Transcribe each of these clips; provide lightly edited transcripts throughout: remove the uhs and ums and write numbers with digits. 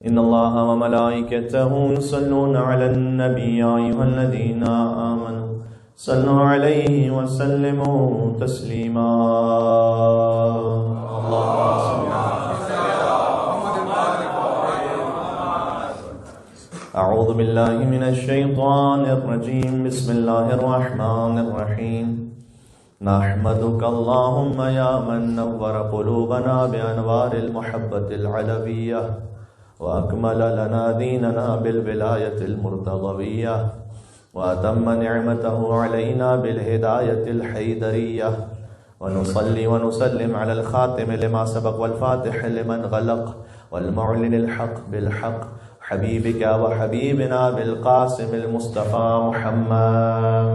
إن الله وملائكته يصلون على النبي يا أيها الذين آمنوا صلوا عليه وسلموا تسليما. أعوذ بالله من الشيطان الرجيم. بسم الله الرحمن الرحيم. نحمدك اللهم يا من نور قلوبنا بأنوار المحبة العلوية وأكمل لنا ديننا بالولاية المرتضوية وأتم نعمته علينا بالهداية الحيدرية، ونصلي ونسلم على الخاتم لما سبق والفاتح لمن غلق والمعلن الحق بالحق حبيبك وحبيبنا بالقاسم المصطفى محمد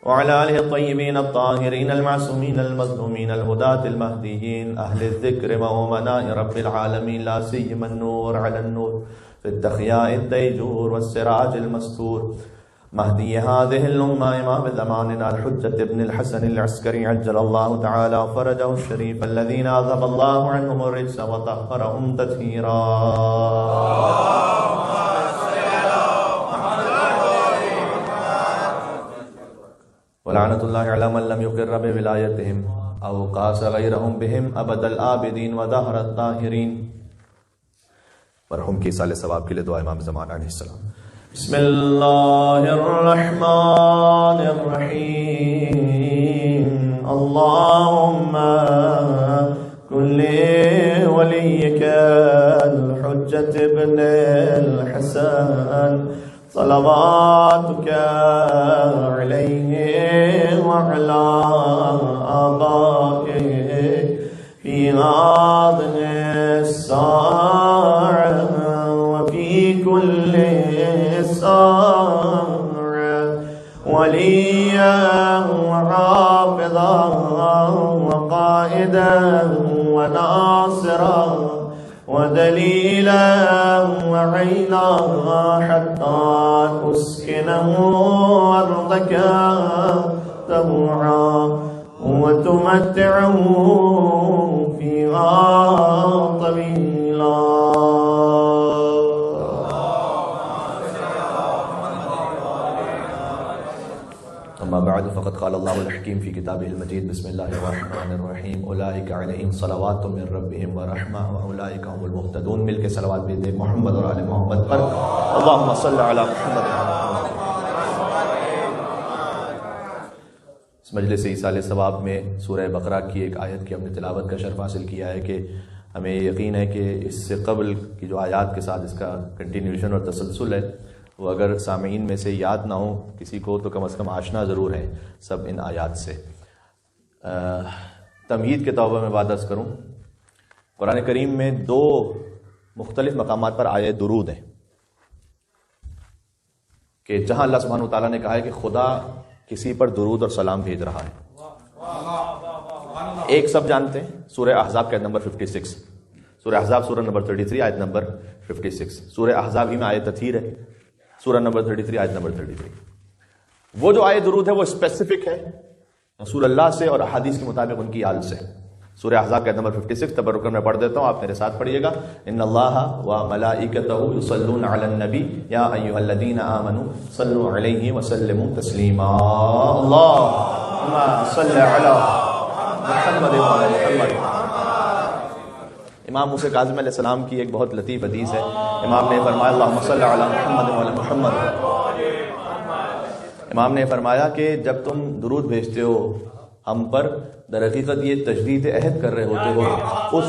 وعلى آله الطيبين الطاهرين المعصومين المظلومين الهداة المهديين أهل الذكر وأمناء رب العالمين، لا سيما النور على النور في التخياء الديجور والسراج المستور، مهدي هذه الأمة إمام زماننا الحجة ابن الحسن العسكري عجل الله تعالى فرجه الشريف، الذين أذهب الله عنهم الرجس وطهرهم تطهيرا. ولعنة الله على من لم يقر بولايتهم أو قاس غيرهم بهم أبد الآبدين ودهر الطاهرين. مرحوم کی سال ثواب کے لیے دعا امام زمان علیہ السلام. بسم اللہ الرحمن الرحیم. اللهم كن لوليك الحجة ابن الحسن صلواتك عليه وعلى آبائه في هذه الساعة وفي كل ساعة وليا وحافظا وقائدا وناصرا ودليلا وعينا حتى تسكنه أرضك طوعا وتمتعه فيها طويلا. أما بعد فقد قال الله الحكيم في كتابه المجيد. بسم الله الرحمن الرحيم. أولئك عليهم صلوات من ربهم ورحمة وأولئك هم المهتدون. مل کے صلوات بھی دے محمد اور آل محمد پر. اللهم صل على محمد. اس مجلس ایصال ثواب میں سورہ بقرہ کی ایک آیت کی ہم نے تلاوت کا شرف حاصل کیا ہے کہ ہمیں یقین ہے کہ اس سے قبل کی جو آیات کے ساتھ اس کا کنٹینیوشن اور تسلسل ہے وہ اگر سامعین میں سے یاد نہ ہو کسی کو تو کم از کم آشنا ضرور ہے سب ان آیات سے. تمہید کے طور پر میں بات عرض کروں، قرآن کریم میں دو مختلف مقامات پر آئے درود ہیں کہ جہاں اللہ سبحانہ وتعالیٰ نے کہا ہے کہ خدا کسی پر درود اور سلام بھیج رہا ہے. ایک سب جانتے ہیں سورہ احزاب کے آیت نمبر 56، سورہ احزاب سورہ نمبر 33 آیت نمبر 56، سورہ احزاب ہی میں آیت تطہیر ہے، سورہ نمبر 33 آیت نمبر 33. وہ جو آیت درود ہے وہ اسپیسیفک ہے رسول اللہ سے اور احادیث کے مطابق ان کی آل سے. سورہ احزاب کا آیت نمبر 56 تبرکن میں پڑھ دیتا ہوں، آپ میرے ساتھ پڑھیے گا. ان اللہ وملائکتہ یصلون علی النبی یا ایھا الذین آمنوا صلوا علیہ وسلموا تسلیما. اللهم صل علی محمد وعلی محمد. امام موسیٰ کاظم علیہ السلام کی ایک بہت لطیف حدیث ہے. امام نے فرمایا اللہم صل علی محمد وعلی محمد. امام نے فرمایا کہ جب تم درود بھیجتے ہو ہم پر، در حقیقت یہ تجدید عہد کر رہے ہوتے ہو اس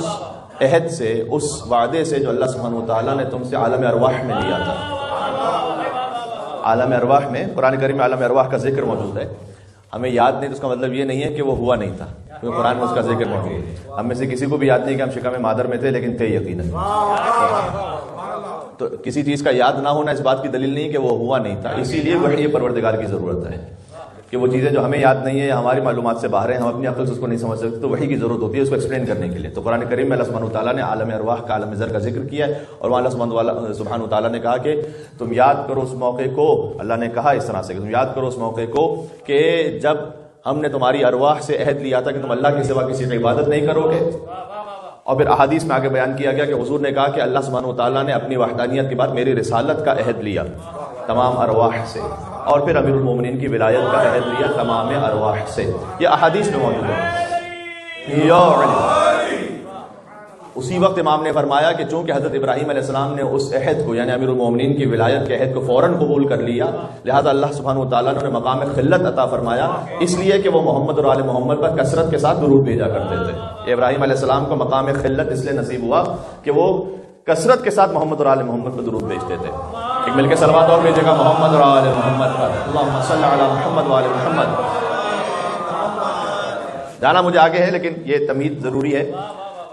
عہد سے، اس وعدے سے جو اللہ سبحانہ وتعالیٰ نے تم سے عالم ارواح میں لیا تھا. عالم ارواح میں قرآن کریم میں عالم ارواح کا ذکر موجود ہے. ہمیں یاد نہیں تو اس کا مطلب یہ نہیں ہے کہ وہ ہوا نہیں تھا، کیونکہ قرآن میں اس کا ذکر موجود ہے. ہم میں سے کسی کو بھی یاد نہیں کہ ہم شکم مادر میں تھے، لیکن تھے یقیناً. تو کسی چیز کا یاد نہ ہونا اس بات کی دلیل نہیں کہ وہ ہوا نہیں تھا. اسی لیے وحی پروردگار کی ضرورت ہے کہ وہ چیزیں جو ہمیں یاد نہیں ہے یا ہماری معلومات سے باہر ہیں، ہم اپنی عقل سے اس کو نہیں سمجھ سکتے، تو وحی کی ضرورت ہوتی ہے اس کو ایکسپلین کرنے کے لیے. تو قرآن کریم میں اللہ سبحانہ وتعالیٰ نے عالم ارواح کا، عالم ذر کا ذکر کیا ہے، اور وہاں اللہ سبحانہ وتعالیٰ نے کہا کہ تم یاد کرو اس موقع کو. اللہ نے کہا اس طرح سے کہ تم یاد کرو اس موقع کو کہ جب ہم نے تمہاری ارواح سے عہد لیا تھا کہ تم اللہ کے سوا کسی کی عبادت نہیں کرو گے. اور پھر احادیث میں آگے بیان کیا گیا کہ حضور نے کہا کہ اللہ سبحانہ و تعالیٰ نے اپنی وحدانیت کے بعد میری رسالت کا عہد لیا تمام ارواح سے, اور پھر امیر المومنین کی ولایت کا عہد لیا تمام ارواح سے. یہ احادیث میں موجود ہے. یا علی, اسی وقت امام نے فرمایا کہ چونکہ حضرت ابراہیم علیہ السلام نے اس عہد کو یعنی امیر المومنین کی ولایت کے عہد کو فوراً قبول کر لیا, لہذا اللہ سبحانہ و تعالیٰ نے انہیں مقام خلت عطا فرمایا, اس لیے کہ وہ محمد اور آل محمد پر کثرت کے ساتھ درود بھیجا کرتے تھے. ابراہیم علیہ السلام کو مقام خلت اس لیے نصیب ہوا کہ وہ کثرت کے ساتھ محمد اور آل محمد پر درود بھیجتے تھے. ایک مل کے صلوات اور بھیجے گا محمد اور آل محمد پر. اللہم صلی علی محمد و آل محمد. جانا مجھے آگے ہے لیکن یہ تمہید ضروری ہے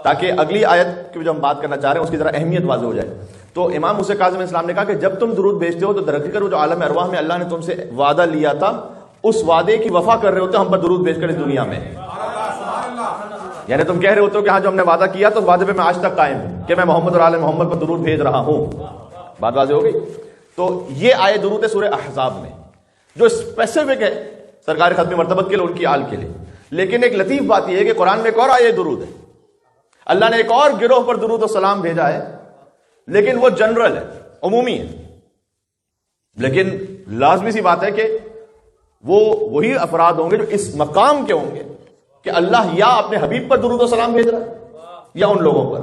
تاکہ اگلی آیت کی جو ہم بات کرنا چاہ رہے ہیں اس کی ذرا اہمیت واضح ہو جائے. تو امام موسیٰ کاظم علیہ السلام نے کہا کہ جب تم درود بھیجتے ہو تو در حقیقت جو عالم ارواح میں اللہ نے تم سے وعدہ لیا تھا اس وعدے کی وفا کر رہے ہوتے ہم پر درود بھیج کر اس دنیا میں. یعنی تم کہہ رہے ہوتے ہو کہ ہاں جو ہم نے وعدہ کیا تو اس وعدے پہ میں آج تک قائم ہوں کہ میں محمد اور آل محمد پر درود بھیج رہا ہوں. بات واضح ہو گئی. تو یہ آیت درود ہے سورہ احزاب میں جو اسپیسیفک ہے سرکار ختم مرتبت کے لیے, ان کی آل کے لیے. لیکن ایک لطیف بات یہ ہے کہ قرآن میں ایک اور آیت درود ہے, اللہ نے ایک اور گروہ پر درود و سلام بھیجا ہے لیکن وہ جنرل ہے, عمومی ہے. لیکن لازمی سی بات ہے کہ وہ وہی افراد ہوں گے جو اس مقام کے ہوں گے کہ اللہ یا اپنے حبیب پر درود و سلام بھیج رہا ہے یا ان لوگوں پر.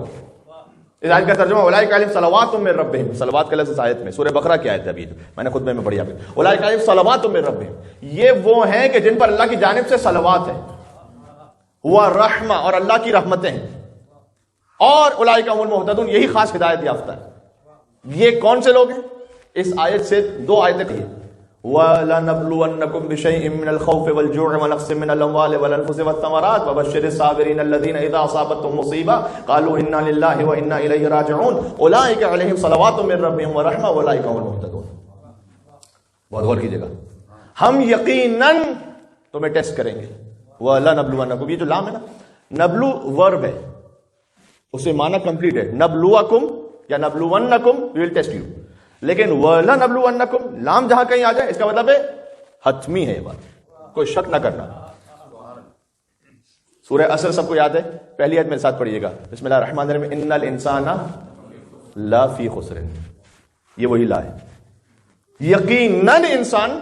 اس آیت کا ترجمہ اولئک علیہم صلوات من ربہم, صلوات کا لفظ اس آیت میں سورہ بقرہ کی آیت ہے, ابھی میں نے خطبے میں پڑھی. اولئک علیہم صلوات من ربہم, یہ وہ ہیں کہ جن پر اللہ کی جانب سے صلوات ہے, ہوا رحمہ اور اللہ کی رحمتیں ہیں, اور اولئک هم المہتدون, یہی خاص ہدایت یافتہ ہے. یہ کون سے لوگ ہیں؟ اس آیت سے دو آیتیں کہی وَلَنَبْلُوَنَّكُمْ بِشَيْءٍ مِّنَ الْخَوْفِ وَالْجُوعِ وَنَقْصٍ مِّنَ الْأَمْوَالِ وَالْأَنفُسِ وَالثَّمَرَاتِ وَبَشِّرِ الصَّابِرِينَ الَّذِينَ إِذَا أَصَابَتْهُم مُّصِيبَةٌ قَالُوا إِنَّا لِلَّهِ وَإِنَّا إِلَيْهِ رَاجِعُونَ أُولَٰئِكَ عَلَيْهِمْ صَلَوَاتٌ مِّن رَّبِّهِمْ وَرَحْمَةٌ وَأُولَٰئِكَ هُمُ الْمُهْتَدُونَ. بہت غور کیجیے گا. ہم یقیناً تمہیں ٹیسٹ کریں گے. وَلَنَبْلُوَنَّكُمْ, یہ جو لام ہے نا, نبلو ورب ہے, اسے معنی کمپلیٹ ہے. نبلوکم یا نبلونکم, وی ول ٹیسٹ یو. لیکن وَلَنَبْلُوَنَّكُمْ لام جہاں کہیں آ جائے اس کا مطلب ہے حتمی ہے, یہ بات کوئی شک نہ کرنا. سورہ عصر سب کو یاد ہے, پہلی آیت میرے ساتھ پڑھیے گا. بسم اللہ الرحمن الرحیم. ان الانسان لا فی خسر, یہ وہی لا ہے. یقیناً انسان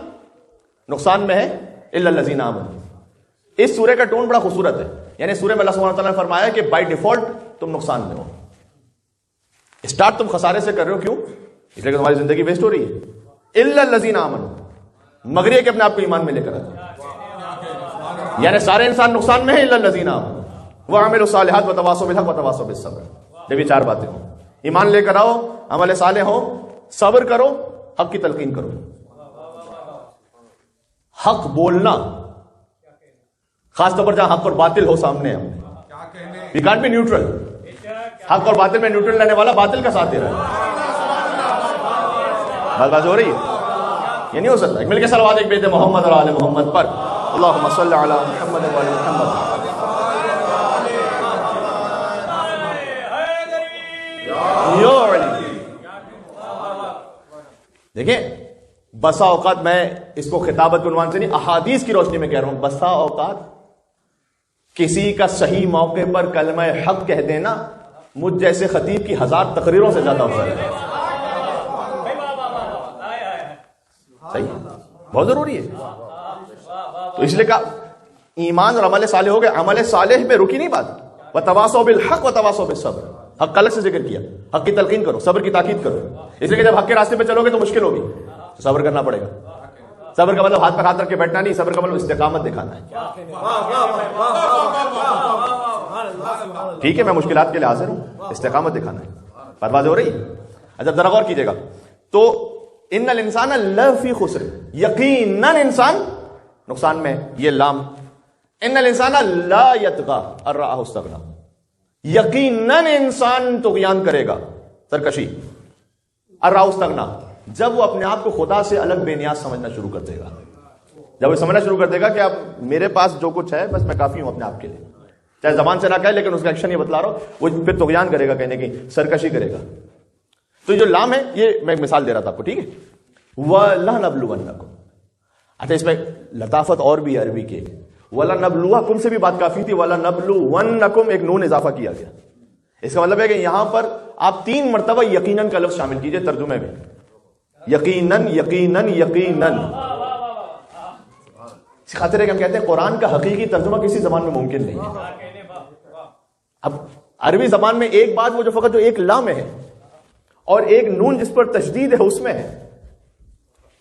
نقصان میں ہے الا الذین آمنوا. اس سورہ کا ٹون بڑا خوبصورت ہے. یعنی سورہ میں اللہ سبحانہ وتعالیٰ نے فرمایا کہ بائی ڈیفالٹ تم نقصان میں ہو, اسٹارٹ تم خسارے سے کر رہے ہو. کیوں؟ اس لیے کہ تمہاری زندگی ویسٹ ہو رہی ہے. الا الذین آمنوا, مگر یہ کہ اپنے آپ کو ایمان میں لے کر آئے. یعنی سارے انسان نقصان میں ہیں الا الذین آمنوا وعملوا الصالحات وتواصوا بالحق وتواصوا بالصبر. یہ بھی چار باتیں ہوں. ایمان لے کر آؤ, عمل صالح ہو, صبر کرو, حق کی تلقین کرو. حق بولنا, خاص طور پر جہاں حق اور باطل ہو سامنے, ہم وی کانٹ بی نیوٹرل. حق اور باطل میں نیوٹرل رہنے والا باطل کا ساتھ دے رہا ہے. بات ہو رہی ہے, یہ نہیں ہو سکتا. مل کے صلوات ایک بیٹے محمد اور آل محمد پر. اللہم صلی علی محمد و آل محمد. دیکھیں, بسا اوقات میں اس کو خطابت کے عنوان سے نہیں, احادیث کی روشنی میں کہہ رہا ہوں, بسا اوقات کسی کا صحیح موقع پر کلمہ حق کہہ دینا مجھ جیسے خطیب کی 1000 تقریروں سے زیادہ افضل ہے. صحیح, بہت ضروری ہے. تو اس لیے کہا ایمان اور عمل صالح ہو گئے. عمل صالح پہ رکی نہیں بات. وتواصوا بالحق وتواصوا بالصبر, حق کا الگ سے ذکر کیا. حق کی تلقین کرو, صبر کی تاکید کرو. اس لیے کہ جب حق کے راستے پہ چلو گے تو مشکل ہوگی, تو صبر کرنا پڑے گا. صبر کا مطلب ہاتھ پر ہاتھ رکھ کے بیٹھنا نہیں, صبر کا مطلب استقامت دکھانا ہے. ٹھیک ہے, میں مشکلات کے لیے حاضر ہوں, استقامت دکھانا ہے. بات واضح ہو رہی ہے. اچھا ذرا غور کیجیے گا. تو ان الانسان لفی خسر, یقیناً انسان نقصان میں. یہ لام, ان الانسان لا یطغی ان رآہ استغنی, یقیناً انسان طغیان کرے گا, سرکشی. ان رآہ استغنی, جب وہ اپنے آپ کو خدا سے الگ بے نیاز سمجھنا شروع کر دے گا. جب وہ سمجھنا شروع کر دے گا کہ اب میرے پاس جو کچھ ہے بس میں کافی ہوں اپنے آپ کے لیے, چاہے زبان سے نہ کہے لیکن اس کا ایکشن یہ بتلا رہا ہوں, وہ پھر طغیان کرے گا, کہنے کی سرکشی کرے گا. تو جو لام ہے یہ میں ایک مثال دے رہا تھا آپ کو, ٹھیک ہے. وَلَنَبْلُوَنَّكُمْ. اچھا اس میں لطافت اور بھی عربی کے, وَلَنَبْلُوَكُمْ سے بھی بات کافی تھی، وَلَنَبْلُوَنَّكُمْ ایک نون اضافہ کیا گیا. اس کا مطلب ہے کہ یہاں پر آپ 3 مرتبہ یقیناً کا لفظ شامل کیجئے ترجمے میں. یقیناً یقیناً یقیناً. اس خاطر ہے کہ ہم کہتے ہیں قرآن کا حقیقی ترجمہ کسی زبان میں ممکن نہیں ہے. اب عربی زبان میں ایک بات وہ جو فقط جو ایک لام ہے اور ایک نون جس پر تشدید ہے اس میں ہے.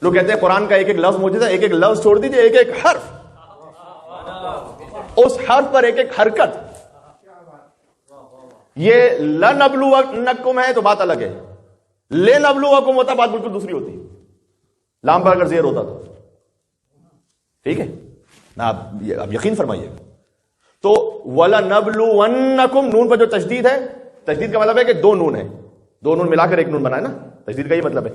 لوگ کہتے ہیں قرآن کا ایک ایک لفظ موجود ہے، ایک ایک لفظ چھوڑ دیجئے، ایک ایک حرف، اس حرف پر ایک ایک حرکت. یہ لَنَبْلُوَنَّكُمْ ہے تو بات الگ ہے، لِنَبْلُوَكُمْ ہوتا بات بالکل دوسری ہوتی. لام پر اگر زیر ہوتا تو ٹھیک ہے نا. اب یقین فرمائیے. تو وَلَنَبْلُوَنَّكُمْ نون پر جو تشدید ہے، تشدید کا مطلب ہے کہ 2 نون ہے، 2 نون ملا کر ایک نون بنا ہے نا، تشدید کا یہ مطلب ہے.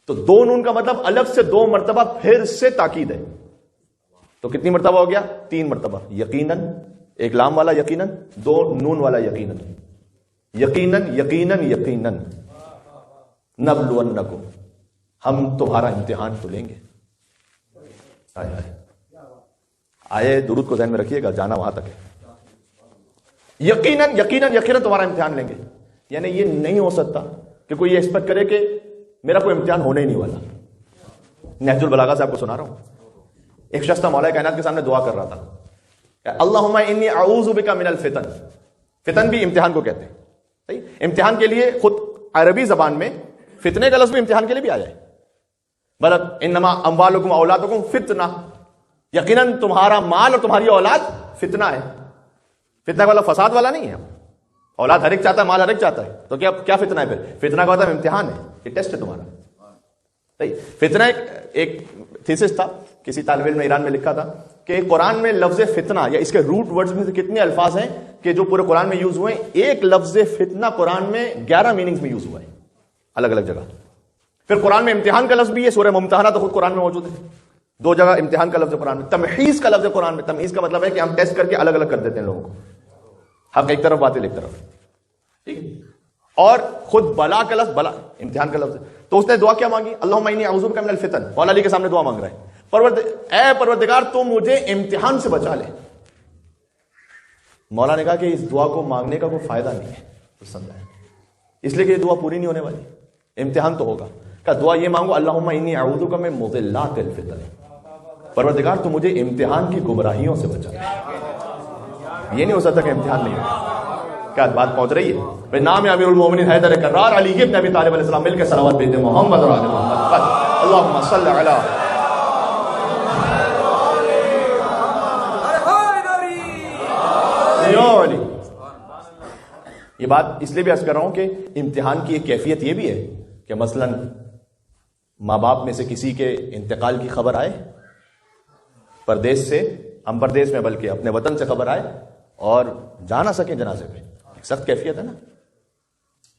تو 2 نون کا مطلب الگ سے 2 مرتبہ پھر سے تاکید ہے. تو کتنی مرتبہ ہو گیا؟ 3 مرتبہ. یقیناً ایک لام والا یقیناً، 2 نون والا یقیناً. یقیناً یقیناً یقیناً نبلونکم، ہم تمہارا امتحان تو لیں گے. آئے درود کو ذہن میں رکھیے گا، جانا وہاں تک ہے. یقیناً یقیناً یقیناً تمہارا امتحان لیں گے. یعنی یہ نہیں ہو سکتا کہ کوئی یہ ایکسپیکٹ کرے کہ میرا کوئی امتحان ہونے ہی نہیں والا. نہج البلاغہ سے آپ کو سنا رہا ہوں. ایک شخص تھا مولا کائنات کے سامنے دعا کر رہا تھا، اللہم انی اعوذ بک من الفتن. فتن بھی امتحان کو کہتے ہیں. صحیح؟ امتحان کے لیے خود عربی زبان میں فتنے کا لفظ بھی امتحان کے لیے بھی آیا ہے. مطلب انما اموالکم اولادکم فتنہ، یقیناً تمہارا مال اور تمہاری اولاد فتنہ ہے. فتنہ والا فساد والا نہیں ہے. اولاد ہر ایک چاہتا ہے، مال ہر ایک چاہتا ہے، تو کیا فتنہ ہے پھر؟ فتنہ کا مطلب امتحان ہے، یہ ٹیسٹ ہے تمہارا. صحیح. فتنہ ایک تھیسس تھا، کسی طالب علم نے ایران میں لکھا تھا کہ قرآن میں لفظ فتنہ یا اس کے روٹ ورڈز میں سے کتنے الفاظ ہیں کہ جو پورے قرآن میں یوز ہوئے ہیں. ایک لفظ فتنہ قرآن میں 11 میننگز میں یوز ہوا ہے، الگ الگ جگہ. پھر قرآن میں امتحان کا لفظ بھی ہے، سورہ ممتحنہ تو خود قرآن میں موجود ہے. 2 جگہ امتحان کا لفظ قرآن میں. تمحیص کا لفظ قرآن میں. تمحیص کا مطلب ہے کہ ہم ٹیسٹ کر کے الگ الگ کر دیتے ہیں لوگوں کو، حق ایک طرف باطل ایک طرف. ٹھیک ہے. اور خود بلا کا لفظ بلا امتحان کا لفظ ہے. تو اس نے دعا کیا مانگی؟ اللہم انی اعوذ بک من الفتن. مولا علی کے سامنے دعا مانگ رہا ہے، اے پروردگار تو مجھے امتحان سے بچا لے. مولا نے کہا کہ اس دعا کو مانگنے کا کوئی فائدہ نہیں ہے. تو سمجھا اس لیے کہ یہ دعا پوری نہیں ہونے والی، امتحان تو ہوگا. کہ دعا یہ مانگو اللہم انی اعوذ بک من مضلات الفتن، پروردگار تو مجھے امتحان کی گمراہیوں سے بچا. یہ نہیں ہو سکتا کہ امتحان نہیں ہو. کیا بات پہنچ رہی ہے؟ نام امیر المومنین حیدر کرار علی ابن ابی طالب علیہ السلام. مل کے صلوات بھیج دیں محمد اور آل محمد. اللہم صل علی. یہ بات اس لیے بھی عرض کر رہا ہوں کہ امتحان کی ایک کیفیت یہ بھی ہے کہ مثلا ماں باپ میں سے کسی کے انتقال کی خبر آئے پردیس سے، ہم پردیس میں بلکہ اپنے وطن سے خبر آئے اور جا نہ سکیں جنازے پہ. ایک سخت کیفیت ہے نا.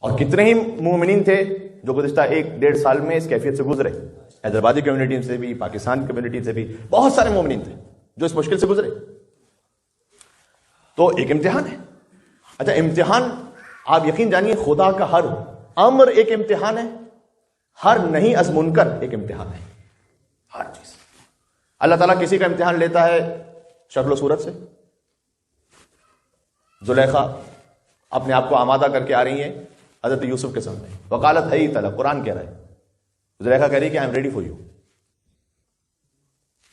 اور کتنے ہی مومنین تھے جو گزشتہ 1-1.5 سال میں اس کیفیت سے گزرے. حیدرآبادی کمیونٹی سے بھی، پاکستان کی کمیونٹی سے بھی بہت سارے مومنین تھے جو اس مشکل سے گزرے. تو ایک امتحان ہے. اچھا امتحان آپ یقین جانیے خدا کا ہر امر ایک امتحان ہے، ہر نہیں از منکر ایک امتحان ہے. ہر چیز اللہ تعالیٰ کسی کا امتحان لیتا ہے شکل و صورت سے. زلیخا اپنے آپ کو آمادہ کر کے آ رہی ہیں حضرت یوسف کے سامنے. وقالت ہے طلب، قرآن کہہ رہا ہے. زلیخا کہہ رہی کہ I am ready for you.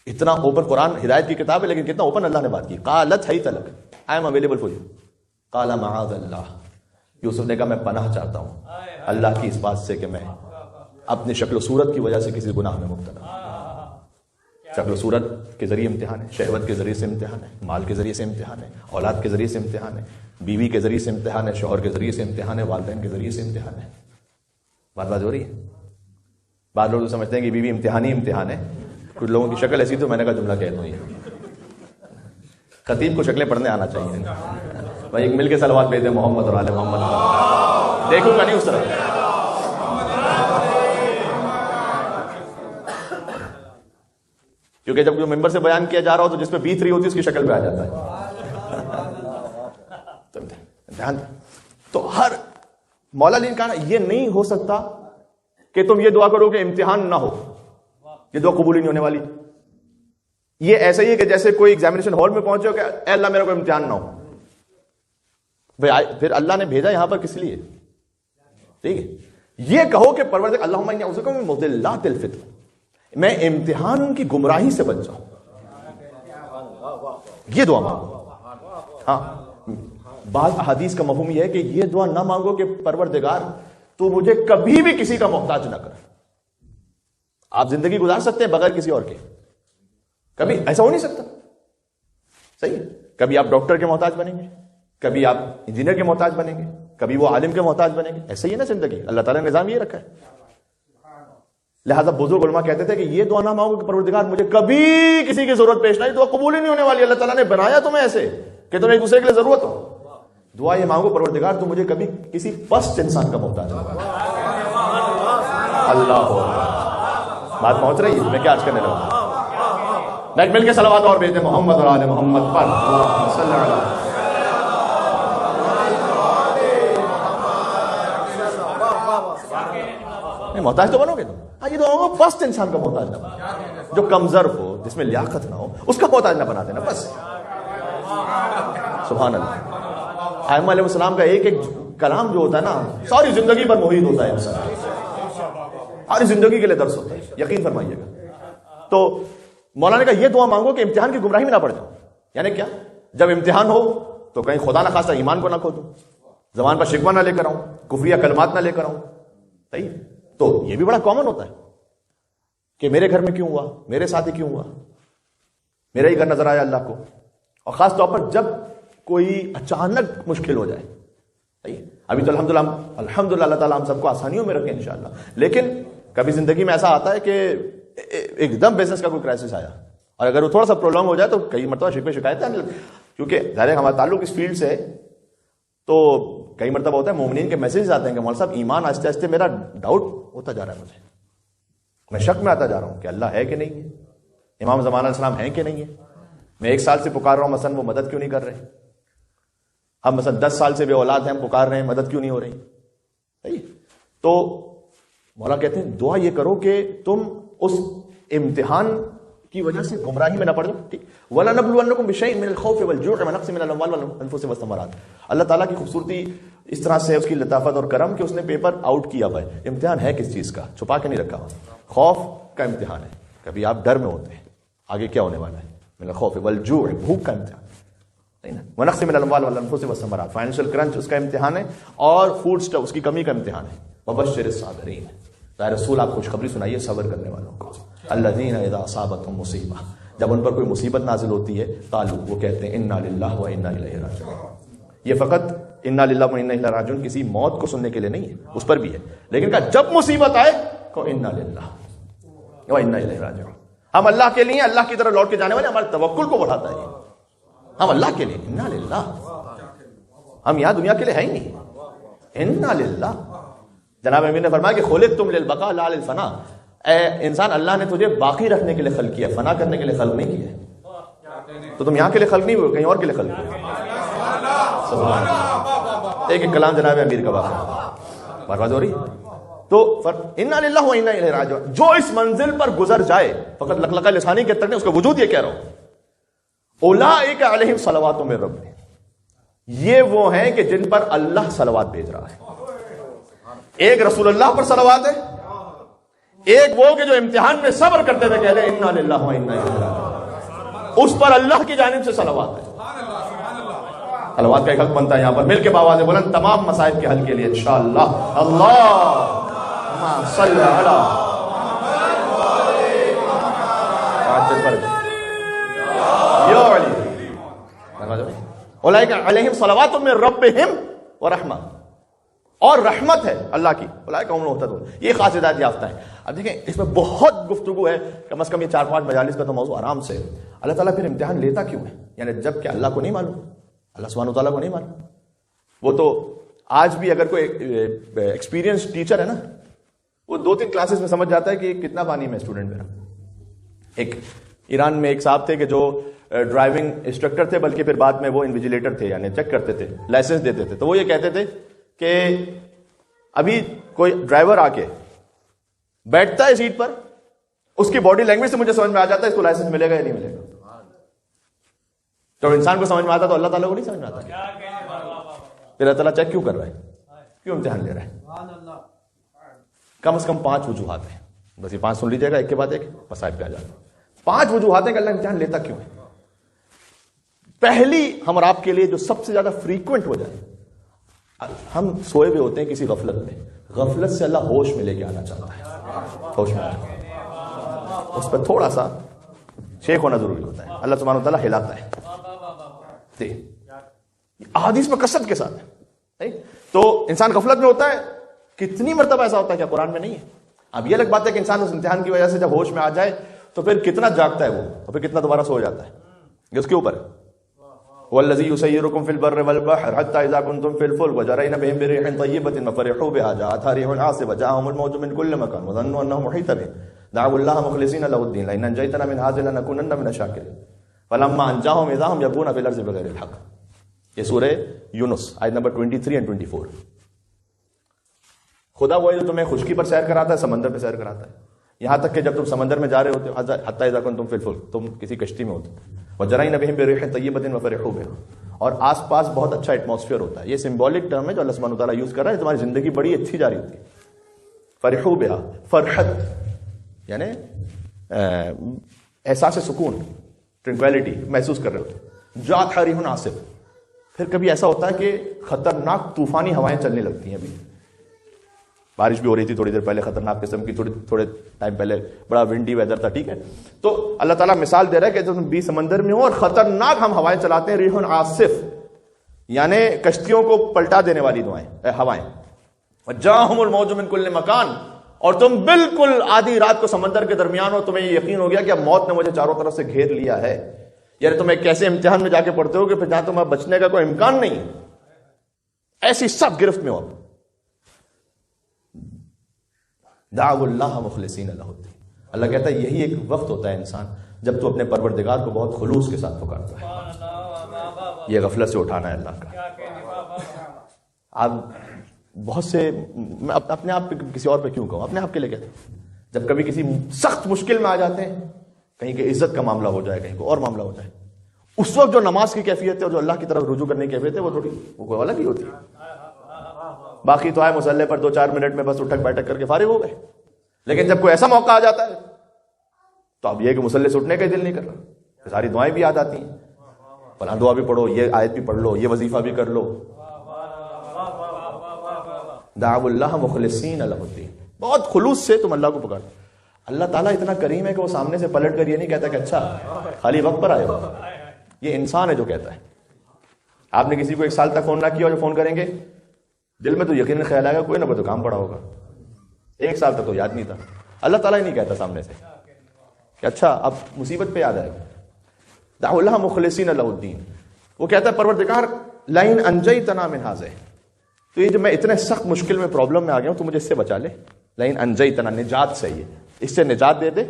اتنا اوپن قرآن ہدایت کی کتاب ہے لیکن کتنا اوپن اللہ نے بات کی. قالت ہے طلب، I am available for you. قال معاذ اللہ. یوسف نے کہا میں پناہ چاہتا ہوں اللہ کی اس بات سے کہ میں اپنی شکل و صورت کی وجہ سے کسی گناہ میں مبتلا. شکل و صورت کے ذریعے امتحان ہے، شہوت کے ذریعے سے امتحان ہے، مال کے ذریعے سے امتحان ہے، اولاد کے ذریعے سے امتحان ہے، بیوی کے ذریعے سے امتحان ہے، شوہر کے ذریعے سے امتحان ہے، والدین کے ذریعے سے امتحان ہے. بات ہو رہی ہے. بعض لوگ سمجھتے ہیں کہ بیوی امتحان ہی امتحان ہے. کچھ لوگوں کی شکل ایسی تو میں نے کہا جملہ کہہ دوں یہ خطیب کو شکلیں پڑھنے آنا چاہیے. بھائی ایک مل کے صلوات بھیج دیں محمد اور آل محمد. دیکھوں گا نہیں اس طرح. کیونکہ جب ممبر سے بیان کیا جا رہا ہو تو جس پہ بیت رہی ہوتی ہے اس کی شکل پہ آ جاتا ہے. تو ہر مولا علی نے کہا یہ نہیں ہو سکتا کہ تم یہ دعا کرو کہ امتحان نہ ہو، یہ دعا قبول ہی نہیں ہونے والی. یہ ایسا ہی ہے کہ جیسے کوئی ایگزامینیشن ہال میں پہنچے ہو کہ اے اللہ میرا کوئی امتحان نہ ہو. پھر اللہ نے بھیجا یہاں پر کس لیے؟ ٹھیک ہے. یہ کہو کہ پروردگار اللہم انی اعوذ بک من مضلات الفتن، میں امتحان کی گمراہی سے بچ جاؤں. یہ دعا مانگو. ہاں بعض احادیث کا مفہوم یہ ہے کہ یہ دعا نہ مانگو کہ پروردگار تو مجھے کبھی بھی کسی کا محتاج نہ کر. آپ زندگی گزار سکتے ہیں بغیر کسی اور کے، کبھی ایسا ہو نہیں سکتا. صحیح ہے. کبھی آپ ڈاکٹر کے محتاج بنیں گے، کبھی آپ انجینئر کے محتاج بنیں گے، کبھی وہ عالم کے محتاج بنیں گے. ایسا ہی ہے نا زندگی. اللہ تعالیٰ نے نظام یہ رکھا ہے. لہذا بزرگ علماء کہتے تھے کہ یہ دعا نہ مانگو کہ پروردگار مجھے کبھی کسی کی ضرورت پیش نہ آئی. دعا قبول ہی نہیں ہونے والی. اللہ تعالیٰ نے بنایا تمہیں ایسے کہ تمہیں ایک دوسرے کے لیے ضرورت ہو. دعا یہ مانگو پروردگار تو مجھے کبھی کسی فسٹ انسان کا محتاج نہ بنا. اللہ بات پہنچ رہی ہے. میں کیا عرض کرنے لگا؟ بیٹھ مل کے صلوات اور بھیجتے محمد اور آل محمد پر صلی اللہ علیہ. محتاج تو بنو گے تم. ہاں یہ تو فرسٹ انسان کا محتاج نہ بنا، جو کمزور ہو، جس میں لیاقت نہ ہو، اس کا محتاج نہ بنا دینا بس. سبحان اللہ. ائمہ علیہ السلام کا ایک ایک کلام جو ہوتا ہے نا ساری زندگی پر محیط ہوتا ہے انسان، ساری زندگی کے لیے درس ہوتا ہے. یقین فرمائیے گا. تو مولانا کا یہ دعا مانگو کہ امتحان کی گمراہی میں نہ پڑ جاؤ. یعنی کیا؟ جب امتحان ہو تو کہیں خدا نہ خواستہ ایمان کو نہ کھو دوں، زبان پر شکوہ نہ لے کر آؤں، کفریہ کلمات نہ لے کر آؤں. صحیح. تو یہ بھی بڑا کامن ہوتا ہے کہ میرے گھر میں کیوں ہوا، میرے ساتھ ہی کیوں ہوا، میرا ہی گھر نظر آیا اللہ کو. اور خاص طور پر جب کوئی اچانک مشکل ہو جائے. صحیح. ابھی تو الحمدللہ اللہ تعالیٰ ہم سب کو آسانیوں میں رکھے انشاءاللہ. لیکن کبھی زندگی میں ایسا آتا ہے کہ ایک دم بزنس کا کوئی کرائسس آیا، اور اگر وہ تھوڑا سا پرولونگ ہو جائے تو کئی مرتبہ شکوے شکایتیں، کیونکہ ظاہر ہے ہمارا تعلق اس فیلڈ سے ہے. تو کئی مرتبہ ہوتا ہے مومنین کے میسیجز آتے ہیں کہ مولوی صاحب ایمان آہستہ آہستہ میرا ڈاؤٹ ہوتا جا رہا ہے، مجھے میں شک میں آتا جا رہا ہوں کہ اللہ ہے کہ نہیں ہے، امام زمان علیہ السلام ہیں کہ نہیں ہے. میں 1 سال سے پکار رہا ہوں مثلا، وہ مدد کیوں نہیں کر رہے. ہم مثلا 10 سال سے بے اولاد ہیں، ہم پکار رہے ہیں، مدد کیوں نہیں ہو رہی. صحیح. تو مولا کہتے ہیں دعا یہ کرو کہ تم اس امتحان کی وجہ سے گمراہی میں نہ پڑ جاؤ. ٹھیک. وَلَنَبْلُوَنَّكُمْ بِشَيْءٍ مِّنَ الْخَوْفِ وَالْجُوعِ وَنَقْصٍ مِّنَ الْأَمْوَالِ وَالْأَنفُسِ وَالثَّمَرَاتِ. اللہ تعالیٰ کی خوبصورتی اس طرح سے، اس کی لطافت اور کرم کہ اس نے پیپر آؤٹ کیا ہوا ہے. امتحان ہے کس چیز کا؟ چھپا کے نہیں رکھا ہوا. خوف کا امتحان ہے. کبھی آپ ڈر میں ہوتے ہیں آگے کیا ہونے والا ہے. مِّنَ الْخَوْفِ وَالْجُوعِ بھوک کا امتحان. وَنَقْصٍ مِّنَ الْأَمْوَالِ وَالْأَنفُسِ وَالثَّمَرَاتِ فائنینشیل کرنچ اس کا امتحان ہے، اور فوڈ اسٹف اس کی کمی کا امتحان ہے. وَبَشِّرِ الصَّابِرِينَ. رسول آپ خوشخبری سنائیے صبر کرنے والوں کو. الذین اذا اصابتهم مصیبہ، جب ان پر کوئی مصیبت نازل ہوتی ہے قالوا، وہ کہتے ہیں انا للہ و انا الیہ راجعون. یہ فقط انا للہ و انا الیہ راجعون کسی موت کو سننے کے لیے نہیں ہے، اس پر بھی ہے، لیکن کہا جب مصیبت آئے تو انا للہ و انا الیہ راجعون. ہم اللہ کے لیے، اللہ کی طرف لوٹ کے جانے والے. ہمارے توکل کو بڑھاتا ہے. ہم اللہ کے لیے انا للہ، ہم یہاں دنیا کے لیے ہے ہی نہیں. انا للہ. جناب امیر نے فرمایا کہ خلقتم للبقاء لا للفنا. اے انسان، اللہ نے تجھے باقی رکھنے کے لیے خلق کیا، فنا کرنے کے لیے خلق نہیں کیا. تو تم یہاں کے لیے خلق نہیں ہوئے، کہیں اور کے لیے خلق ہوئے. سبحان اللہ. ایک ایک کلام جناب امیر کا واقعہ بات ہو رہی. تو انا للہ و انا الیہ راجعون. جو اس منزل پر گزر جائے، فقط لقلقہ لسانی کے تک نے اس کا وجود یہ کہہ رہا ہوں، اولئک علیہم صلوات من ربہم. یہ وہ ہیں کہ جن پر اللہ صلوات بھیج رہا ہے. ایک رسول اللہ پر صلوات ہے، ایک وہ کہ جو امتحان میں صبر کرتے تھے، کہہ رہے انا للہ و انا الیہ راجعون. اس پر اللہ کی جانب سے صلوات ہے. صلوات کا ایک حق بنتا ہے یہاں پر مل کے باواز بلند تمام مصائب کے حل کے لیے انشاءاللہ. اللہم صل علی یا علی اولئک علیہم صلوات من ربہم ورحمہ. اور رحمت ہے اللہ کی. اولئک هم المهتدون. یہ خاص ہدایت یافتہ ہے. اب دیکھیں اس میں بہت گفتگو ہے، کم از کم یہ 4-5 مجالس کا تو موضوع آرام سے. اللہ تعالیٰ پھر امتحان لیتا کیوں ہے؟ یعنی جب کہ اللہ کو نہیں معلوم، اللہ سبحانہ و تعالیٰ کو نہیں معلوم. وہ تو آج بھی اگر کوئی ایکسپیرینس ٹیچر ہے نا، وہ 2-3 کلاسز میں سمجھ جاتا ہے کہ کتنا پانی میں اسٹوڈنٹ میرا. ایک ایران میں ایک صاحب تھے کہ جو ڈرائیونگ انسٹرکٹر تھے، بلکہ پھر بعد میں وہ انویجیلیٹر تھے، یعنی چیک کرتے تھے، لائسنس دیتے تھے. تو وہ یہ کہتے تھے کہ ابھی کوئی ڈرائیور آ کے بیٹھتا ہے سیٹ پر، اس کی باڈی لینگویج سے مجھے سمجھ میں آ جاتا ہے اس کو لائسنس ملے گا یا نہیں ملے گا. تو انسان کو سمجھ میں آتا تو اللہ تعالیٰ کو نہیں سمجھ میں آتا؟ پھر اللہ تعالیٰ چیک کیوں کر رہا ہے؟ کیوں امتحان لے رہا ہے؟ کم از کم 5 وجوہات ہیں. بس یہ 5 سن لیجیے گا ایک کے بعد ایک، مسائل پہ آ جاتا. 5 وجوہات ہیں کہ اللہ امتحان لیتا کیوں ہے. پہلی ہم اور آپ کے لیے جو سب سے زیادہ فریکوینٹ ہو جائے، ہم سوئے ہوئے ہوتے ہیں کسی غفلت میں، غفلت سے اللہ ہوش میں لے کے آنا چاہتا ہے. ہوش میں اس پہ تھوڑا سا شیک ہونا ضروری ہوتا ہے. اللہ سبحانہ و تعالیٰ ہلاتا ہے. احادیث میں کثرت کے ساتھ ہے. تو انسان غفلت میں ہوتا ہے. کتنی مرتبہ ایسا ہوتا ہے کہ قرآن میں نہیں ہے. اب یہ الگ بات ہے کہ انسان اس امتحان کی وجہ سے جب ہوش میں آ جائے تو پھر کتنا جاگتا ہے وہ، اور پھر کتنا دوبارہ سو جاتا ہے. یہ اس کے اوپر ہے. والذی یسیرکم فی البر والبحر حتی اذا کنتم فی الفلک وجرین بہم بریح طیبۃ وفرحوا بها جاءتها ريح عاصف جاءهم الموج من كل مكان وظنوا انه محيط بهم دعوا الله مخلصین له الدین لئن انجیتنا من هذه لنكونن من الشاکرین فلما انجاهم اذا هم یبغون فی الارض بغیر الحق. یہ سورہ یونس آیت نمبر 23 اور 24. خدا وہی جو تمہیں خشکی پر سیر کراتا ہے، سمندر پہ سیر کراتا ہے. یہاں تک کہ جب تم سمندر میں جا رہے ہوتے ہو، حتی اذا کنتم فی الفلک، تم کسی کشتی میں ہوتے ہو، وجرین بہم بریح طیبۃ وفرحوا بها، اور آس پاس بہت اچھا ایٹماسفیئر ہوتا ہے. یہ سمبولک ٹرم ہے جو اللہ سبحانہ وتعالیٰ یوز کر رہا ہے. تمہاری زندگی بڑی اچھی جا رہی ہوتی ہے. فرحوا بها، فرحت یعنی احساس سکون، ٹرنکویلٹی محسوس کر رہے ہوتے. جاءت ريح عاصف، پھر کبھی ایسا ہوتا ہے کہ خطرناک طوفانی ہوائیں چلنے لگتی ہیں. ابھی بارش بھی ہو رہی تھی تھوڑی دیر پہلے، خطرناک قسم کی، تھوڑے ٹائم پہلے بڑا ونڈی ویدر تھا. ٹھیک ہے، تو اللہ تعالیٰ مثال دے رہا ہے کہ جب تم بیچ سمندر میں ہو اور خطرناک ہم ہوائیں چلاتے ہیں. ریح عاصف یعنی کشتیوں کو پلٹا دینے والی ہوائیں. وجاءہم الموج من کل مکان، اور تم بالکل آدھی رات کو سمندر کے درمیان ہو، تمہیں یہ یقین ہو گیا کہ اب موت نے مجھے چاروں طرف سے گھیر لیا ہے. یعنی تم ایک ایسے امتحان میں جا کے پڑھتے ہو کہ پھر جہاں تمہیں بچنے کا کوئی امکان نہیں، ایسی سب گرفت میں ہو. دعوا اللہ مخلصین لہ الدین. اللہ کہتا ہے یہی ایک وقت ہوتا ہے انسان جب تو اپنے پروردگار کو بہت خلوص کے ساتھ پکارتا ہے. یہ غفلت سے اٹھانا ہے اللہ کا. آپ بہت سے، میں اپنے آپ پہ کسی اور پہ کیوں کہوں، اپنے آپ کے لیے کہتے ہیں، جب کبھی کسی سخت مشکل میں آ جاتے ہیں، کہیں کہ عزت کا معاملہ ہو جائے، کہیں کو اور معاملہ ہو جائے، اس وقت جو نماز کی کیفیت ہے اور جو اللہ کی طرف رجوع کرنے کی کیفیت ہے وہ تھوڑی وہ الگ ہی ہوتی ہے. باقی تو آئے مصلے پر 2-4 منٹ میں بس اٹھک بیٹھک کر کے فارغ ہو گئے. لیکن جب کوئی ایسا موقع آ جاتا ہے تو اب یہ کہ مصلے سے اٹھنے کا دل نہیں کر رہا، ساری دعائیں بھی یاد آتی ہیں، فلاں دعا بھی پڑھو، یہ آیت بھی پڑھ لو، یہ وظیفہ بھی کر لو. دعوا اللہ مخلصین لہ الدین، بہت خلوص سے تم اللہ کو پکارو. اللہ تعالیٰ اتنا کریم ہے کہ وہ سامنے سے پلٹ کر یہ نہیں کہتا کہ اچھا خالی وقت پر آئے ہو. یہ انسان ہے جو کہتا ہے. آپ نے کسی کو 1 سال تک فون نہ کیا اور جو فون کریں گے دل میں تو یقیناً خیال آئے گا کوئی نہ کوئی تو کام پڑا ہوگا. 1 سال تک تو یاد نہیں تھا. اللہ تعالیٰ ہی نہیں کہتا سامنے سے کہ اچھا اب مصیبت پہ یاد آئے گا. دعوا اللہ مخلصین لہ الدین. وہ کہتا ہے پروردگار لئن انجیتنا من ھذا، تو یہ جو میں اتنے سخت مشکل میں پرابلم میں آ گیا ہوں تو مجھے اس سے بچا لے. لئن انجیتنا، نجات سے، یہ اس سے نجات دے دے.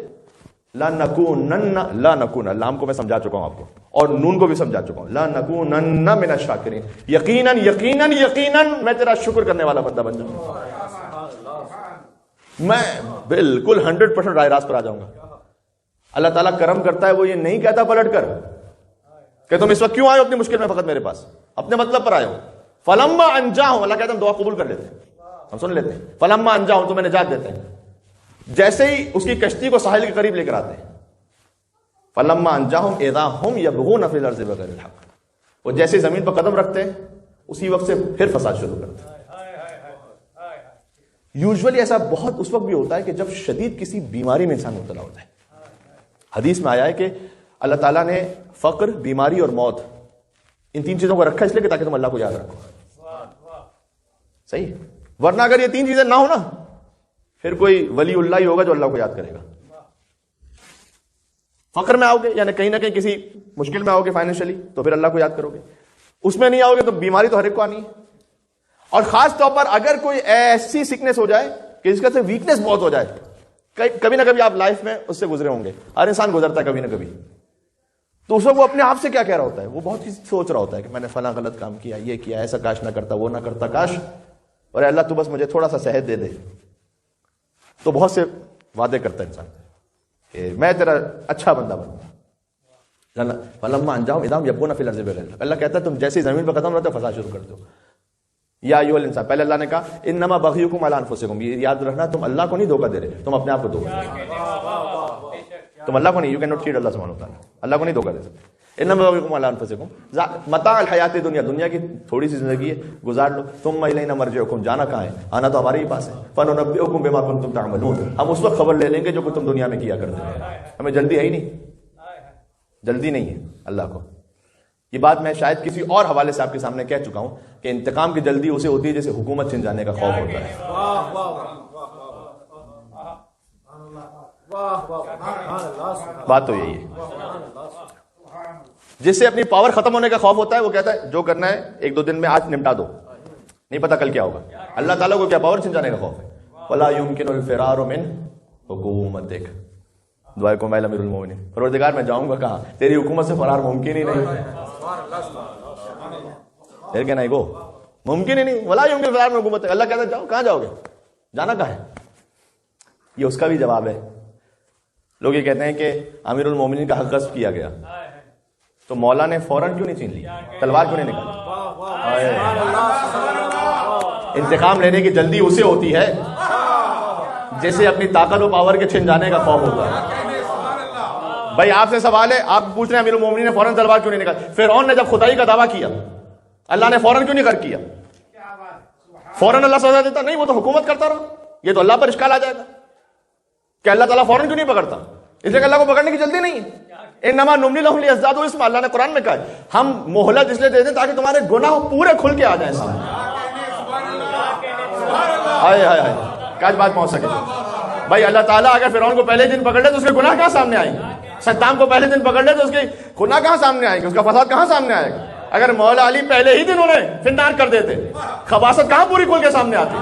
لنکون، لام کو میں سمجھا چکا ہوں آپ کو، اور نون کو بھی سمجھا چکا ہوں. لنکونن من الشاکرین، یقیناً یقیناً یقیناً میں تیرا شکر کرنے والا بندہ بن جاؤں گا. میں بالکل 100% رائے راست پر آ جاؤں گا. اللہ تعالیٰ کرم کرتا ہے، وہ یہ نہیں کہتا پلٹ کر کہ تم اس وقت کیوں آئے ہو اپنی مشکل میں، فقط میرے پاس اپنے مطلب پر آئے ہو. فلما انجاہم، اللہ کہتا ہے ہم دعا قبول کر لیتے ہیں، ہم سن لیتے ہیں. فلما انجاہم، تمہیں نجات دیتے ہیں. جیسے ہی اس کی کشتی کو ساحل کے قریب لے کر آتے ہیں، فلما انجاہم اذا ہم یبغون فی الارض بغیر الحق، وہ جیسے زمین پر قدم رکھتے ہیں اسی وقت سے پھر فساد شروع کرتے ہیں. یوزولی ایسا بہت اس وقت بھی ہوتا ہے کہ جب شدید کسی بیماری میں انسان مبتلا ہوتا ہے. حدیث میں آیا ہے کہ اللہ تعالیٰ نے فقر، بیماری اور موت، ان 3 چیزوں کو رکھا اس لیے کہ تاکہ تم اللہ کو یاد رکھو. صحیح، ورنہ اگر یہ 3 چیزیں نہ ہو نا پھر کوئی ولی اللہ ہی ہوگا جو اللہ کو یاد کرے گا. فقر میں آؤ گے یعنی کہیں نہ کہیں کسی مشکل میں آؤ گے فائنینشلی تو پھر اللہ کو یاد کرو گے. اس میں نہیں آؤ گے تو بیماری تو ہر ایک کو آنی ہے. اور خاص طور پر اگر کوئی ایسی سکنس ہو جائے کہ جس کا سے ویکنس بہت ہو جائے، کبھی نہ کبھی آپ لائف میں اس سے گزرے ہوں گے، ہر انسان گزرتا ہے کبھی نہ کبھی. تو اس وقت وہ اپنے آپ سے کیا کہہ رہا ہوتا ہے، وہ بہت چیز سوچ رہا ہوتا ہے کہ میں نے فلاں غلط کام کیا، یہ کیا، ایسا کاش نہ کرتا، وہ نہ کرتا کاش، اور اللہ تو بس مجھے تھوڑا سا صحت دے دے. تو بہت سے وعدے کرتا ہے انسان کہ میں تیرا اچھا بندہ بنوں گا. فلما انجاهم اذا هم يبغون في الارض بغير الحق. اللہ کہتا ہے تم جیسے زمین پر قدم رکھتے ہو فساد شروع کر دو. یا ایھا الانسان، پہلے اللہ نے کہا انما بغیکم علی انفسکم، یہ یاد رکھنا تم اللہ کو نہیں دھوکہ دے رہے، تم اپنے آپ کو دھوکہ دے رہے. تم اللہ کو نہیں، یو کین ناٹ چیٹ اللہ سبحانہ وتعالی، اللہ کو نہیں دھوکہ دے سکتے. انما بغیکم علی انفسکم متاع الحیات دنیا، دنیا کی تھوڑی سی زندگی ہے، گزار لو. ثم الینا مرجعکم، جانا کہاں ہے؟ آنا تو ہمارے ہی پاس ہے. فننبئکم بما کنتم تعملون، ہم اس وقت خبر لے لیں گے جو تم دنیا میں کیا کرتے ہو. ہمیں جلدی ہے ہی نہیں، جلدی نہیں ہے اللہ کو. یہ بات میں شاید کسی اور حوالے سے آپ کے سامنے کہہ چکا ہوں کہ انتقام کی جلدی اسے ہوتی ہے جیسے حکومت چھن جانے کا خوف ہوتا ہے. بات تو یہی ہے. جس سے اپنی پاور ختم ہونے کا خوف ہوتا ہے وہ کہتا ہے جو کرنا ہے ایک دو دن میں آج نمٹا دو، نہیں پتا کل کیا ہوگا. اللہ تعالیٰ کو کیا پاور چھن جانے کا خوف ہے. ولا يمكن الفرار من حکومتک. دعائے کو امیر المومنین، پروردگار میں جاؤں گا کہاں؟ تیری حکومت سے فرار ممکن ہی نہیں. پھر کہنا ہے گو ممکن ہی نہیں. ولا يمكن الفرار من حکومتک. اللہ کہتا ہے جاؤ، کہاں جاؤ گے؟ جانا کہاں ہے؟ یہ اس کا بھی جواب ہے. لوگ یہ کہتے ہیں کہ امیر المومنین کا حق غصب کیا گیا تو مولا نے فوراً کیوں نہیں چھین لی، تلوار کیوں نہیں نکالی؟ انتقام لینے کی جلدی اسے ہوتی ہے جیسے اپنی طاقت و پاور کے چھن جانے کا خوف ہوتا ہے. بھائی آپ سے سوال ہے، آپ پوچھ رہے ہیں امیر المومنین نے فوراً تلوار کیوں نہیں نکالی؟ فرعون نے جب خدائی کا دعویٰ کیا اللہ نے فوراً کیوں نہیں کر کیا؟ فوراً اللہ سزا دیتا نہیں، وہ تو حکومت کرتا رہا. یہ تو اللہ پر اشکال آ جائے گا کہ اللہ تعالیٰ فوراً کیوں نہیں پکڑتا، اس لیے کہ اللہ کو پکڑنے کی جلدی نہیں ہے. انما نملی لهم لیزدادوا اسما، اللہ نے قرآن میں کہا ہے ہم مہلت اس لیے دیتے ہیں تاکہ تمہارے گناہ پورے کھل کے آ جائیں سامنے. ہائے ہائے ہائے کاش بات پہنچ سکے. بھائی اللہ تعالیٰ اگر فرعون کو پہلے دن پکڑ لے تو اس کے گناہ کہاں سامنے آئیں گے؟ صدام کو پہلے دن پکڑ لے تو اس کے گناہ کہاں سامنے آئیں گے؟ اس کا فساد کہاں سامنے آئے گا؟ اگر مولا علی پہلے ہی دن انہیں فنار کر دیتے خباثت کہاں پوری کھل کے سامنے آتی؟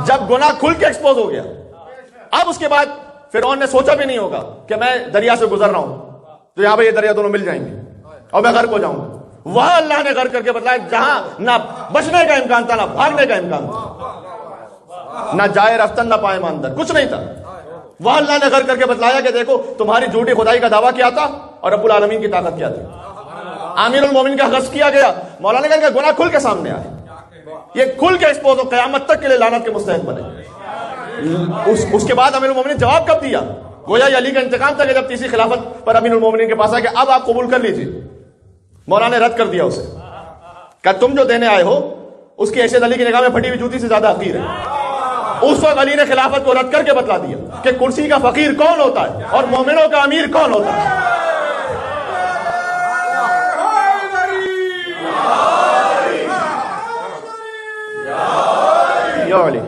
جب گناہ کھل کے ایکسپوز ہو گیا، اب اس کے بعد فرعون نے سوچا بھی نہیں ہوگا کہ میں دریا سے گزر رہا ہوں تو یہاں پہ یہ دریا دونوں مل جائیں گے اور میں غرق ہو جاؤں گا. وہاں اللہ نے غرق کر کے بتلایا جہاں نہ بچنے کا امکان تھا نہ بھاگنے کا امکان تھا، نہ جائے رفتن نہ پائے ماندر، کچھ نہیں تھا. وہاں اللہ نے غرق کر کے بتلایا کہ دیکھو تمہاری جھوٹی خدائی کا دعویٰ کیا تھا اور رب العالمین کی طاقت کیا تھی. امیر المومنین کا غصب کیا گیا، مولا نے کہا کہ گناہ کھل کے سامنے آئے، یہ کھل کے ایکسپوز ہو، قیامت تک کے لیے لعنت کے مستحق بنے. اس کے بعد امیر المومنین جواب کب دیا؟ گویا یہ علی کا انتقام تھا کہ جب تیسری خلافت پر امیر المومنین کے پاس آیا کہ اب آپ قبول کر لیجیے. مولا نے رد کر دیا اسے، کہ تم جو دینے آئے ہو اس کی حیثیت علی کی نگاہ میں پھٹی ہوئی جوتی سے زیادہ حقیر ہے. اس وقت علی نے خلافت کو رد کر کے بتلا دیا کہ کرسی کا فقیر کون ہوتا ہے اور مومنوں کا امیر کون ہوتا ہے. علی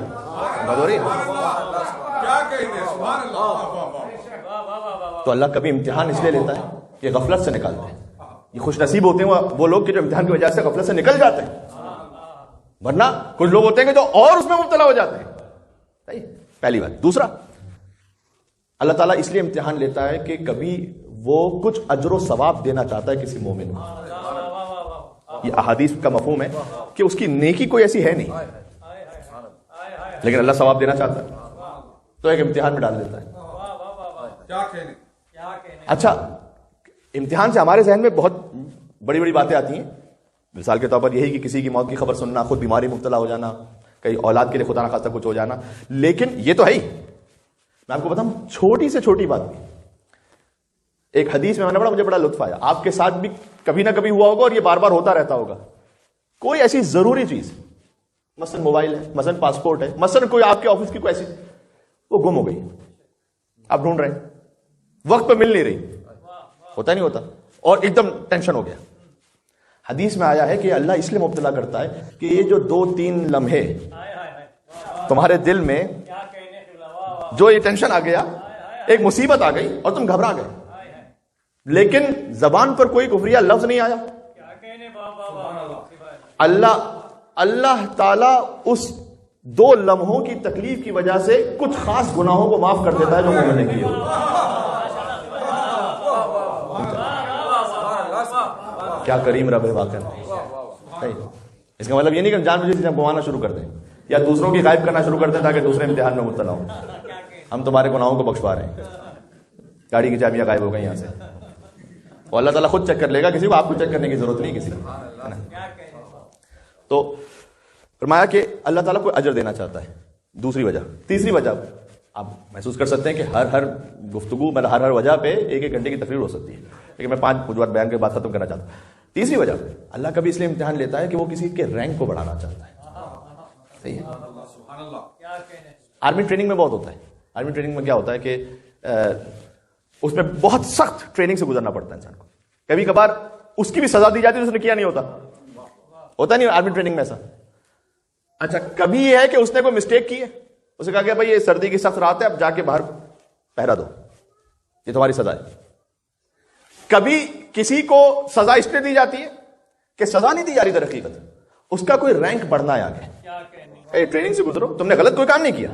تو اللہ کبھی امتحان اس لیے لیتا ہے کہ غفلت سے نکالتے ہیں. یہ خوش نصیب ہوتے ہیں وہ لوگ کہ جو امتحان کی وجہ سے غفلت سے نکل جاتے ہیں، ورنہ کچھ لوگ ہوتے ہیں کہ جو اور اس میں مبتلا ہو جاتے ہیں. پہلی بات. دوسرا، اللہ تعالیٰ اس لیے امتحان لیتا ہے کہ کبھی وہ کچھ اجر و ثواب دینا چاہتا ہے کسی مومن کو. یہ احادیث کا مفہوم ہے کہ اس کی نیکی کوئی ایسی ہے نہیں لیکن اللہ ثواب دینا چاہتا ہے تو ایک امتحان میں ڈال دیتا ہے. اچھا، امتحان سے ہمارے ذہن میں بہت بڑی بڑی باتیں آتی ہیں. مثال کے طور پر یہی کہ کسی کی موت کی خبر سننا، خود بیماری مبتلا ہو جانا، کئی اولاد کے لیے خدا نخواستہ کچھ ہو جانا. لیکن یہ تو ہے ہی. میں آپ کو بتاؤں چھوٹی سے چھوٹی بات بھی. ایک حدیث میں نے پڑھا، مجھے بڑا لطف آیا. آپ کے ساتھ بھی کبھی نہ کبھی ہوا ہوگا اور یہ بار بار ہوتا رہتا ہوگا. کوئی ایسی ضروری چیز، مثلا موبائل ہے، مثلا پاسپورٹ ہے، مثلا کوئی آپ کے آفس کی کوئی ایسی وہ گم ہو گئی، آپ ڈھونڈ رہے ہیں، وقت پہ مل نہیں رہی، ہوتا نہیں ہوتا، اور ایک دم ٹینشن ہو گیا. حدیث میں آیا ہے کہ اللہ اس لیے مبتلا کرتا ہے کہ یہ جو 2-3 لمحے تمہارے دل میں جو یہ ٹینشن آ گیا، ایک مصیبت آ گئی اور تم گھبرا گئے، لیکن زبان پر کوئی کفریہ لفظ نہیں آیا. اللہ تعالیٰ اس 2 لمحوں کی تکلیف کی وجہ سے کچھ خاص گناہوں کو معاف کر دیتا ہے جو مومن نے کیے. کیا کریم رب ہے واقعا. اس کا مطلب یہ نہیں کہ جان بوجھ چیزیں گوانا شروع کر دیں. یا دوسروں کی غائب کرنا شروع کرتے ہیں تاکہ دوسرے امتحان میں مبتلا ہوں. ہم تمہارے گناہوں کو بخشوا رہے ہیں. گاڑی کی چابیاں غائب ہو گئی یہاں سے, اور اللہ تعالیٰ خود چیک کر لے گا, کسی کو آپ کو چیک کرنے کی ضرورت نہیں کسی کو. تو فرمایا کہ اللہ تعالیٰ کو اجر دینا چاہتا ہے. دوسری وجہ. تیسری وجہ آپ محسوس کر سکتے ہیں کہ ہر گفتگو مطلب ہر وجہ پہ 1-1 گھنٹے کی تقریر ہو سکتی ہے, لیکن میں 5 وجوہات بیان کے بعد ختم کرنا چاہتا ہوں. تیسری وجہ, اللہ کبھی اس لیے امتحان لیتا ہے کہ وہ کسی کے رینک کو بڑھانا چاہتا ہے. صحیح ہے. آرمی ٹریننگ میں بہت ہوتا ہے. آرمی ٹریننگ میں کیا ہوتا ہے کہ اس میں بہت سخت ٹریننگ سے گزرنا پڑتا ہے انسان کو. کبھی کبھار اس کی بھی سزا دی جاتی ہے, اس نے کیا نہیں ہوتا نہیں آرمی ٹریننگ میں ایسا. اچھا, کبھی یہ ہے کہ اس نے کوئی مسٹیک کی ہے, اسے کہا کہ بھائی یہ سردی کی سخت رات ہے, اب جا کے باہر پہرا دو, یہ تمہاری سزا ہے. کبھی کسی کو سزا اس لیے دی جاتی ہے کہ سزا نہیں دی جا رہی در حقیقت, اس کا کوئی رینک بڑھنا ہے آگے. ٹریننگ سے گزرو, تم نے غلط کوئی کام نہیں کیا,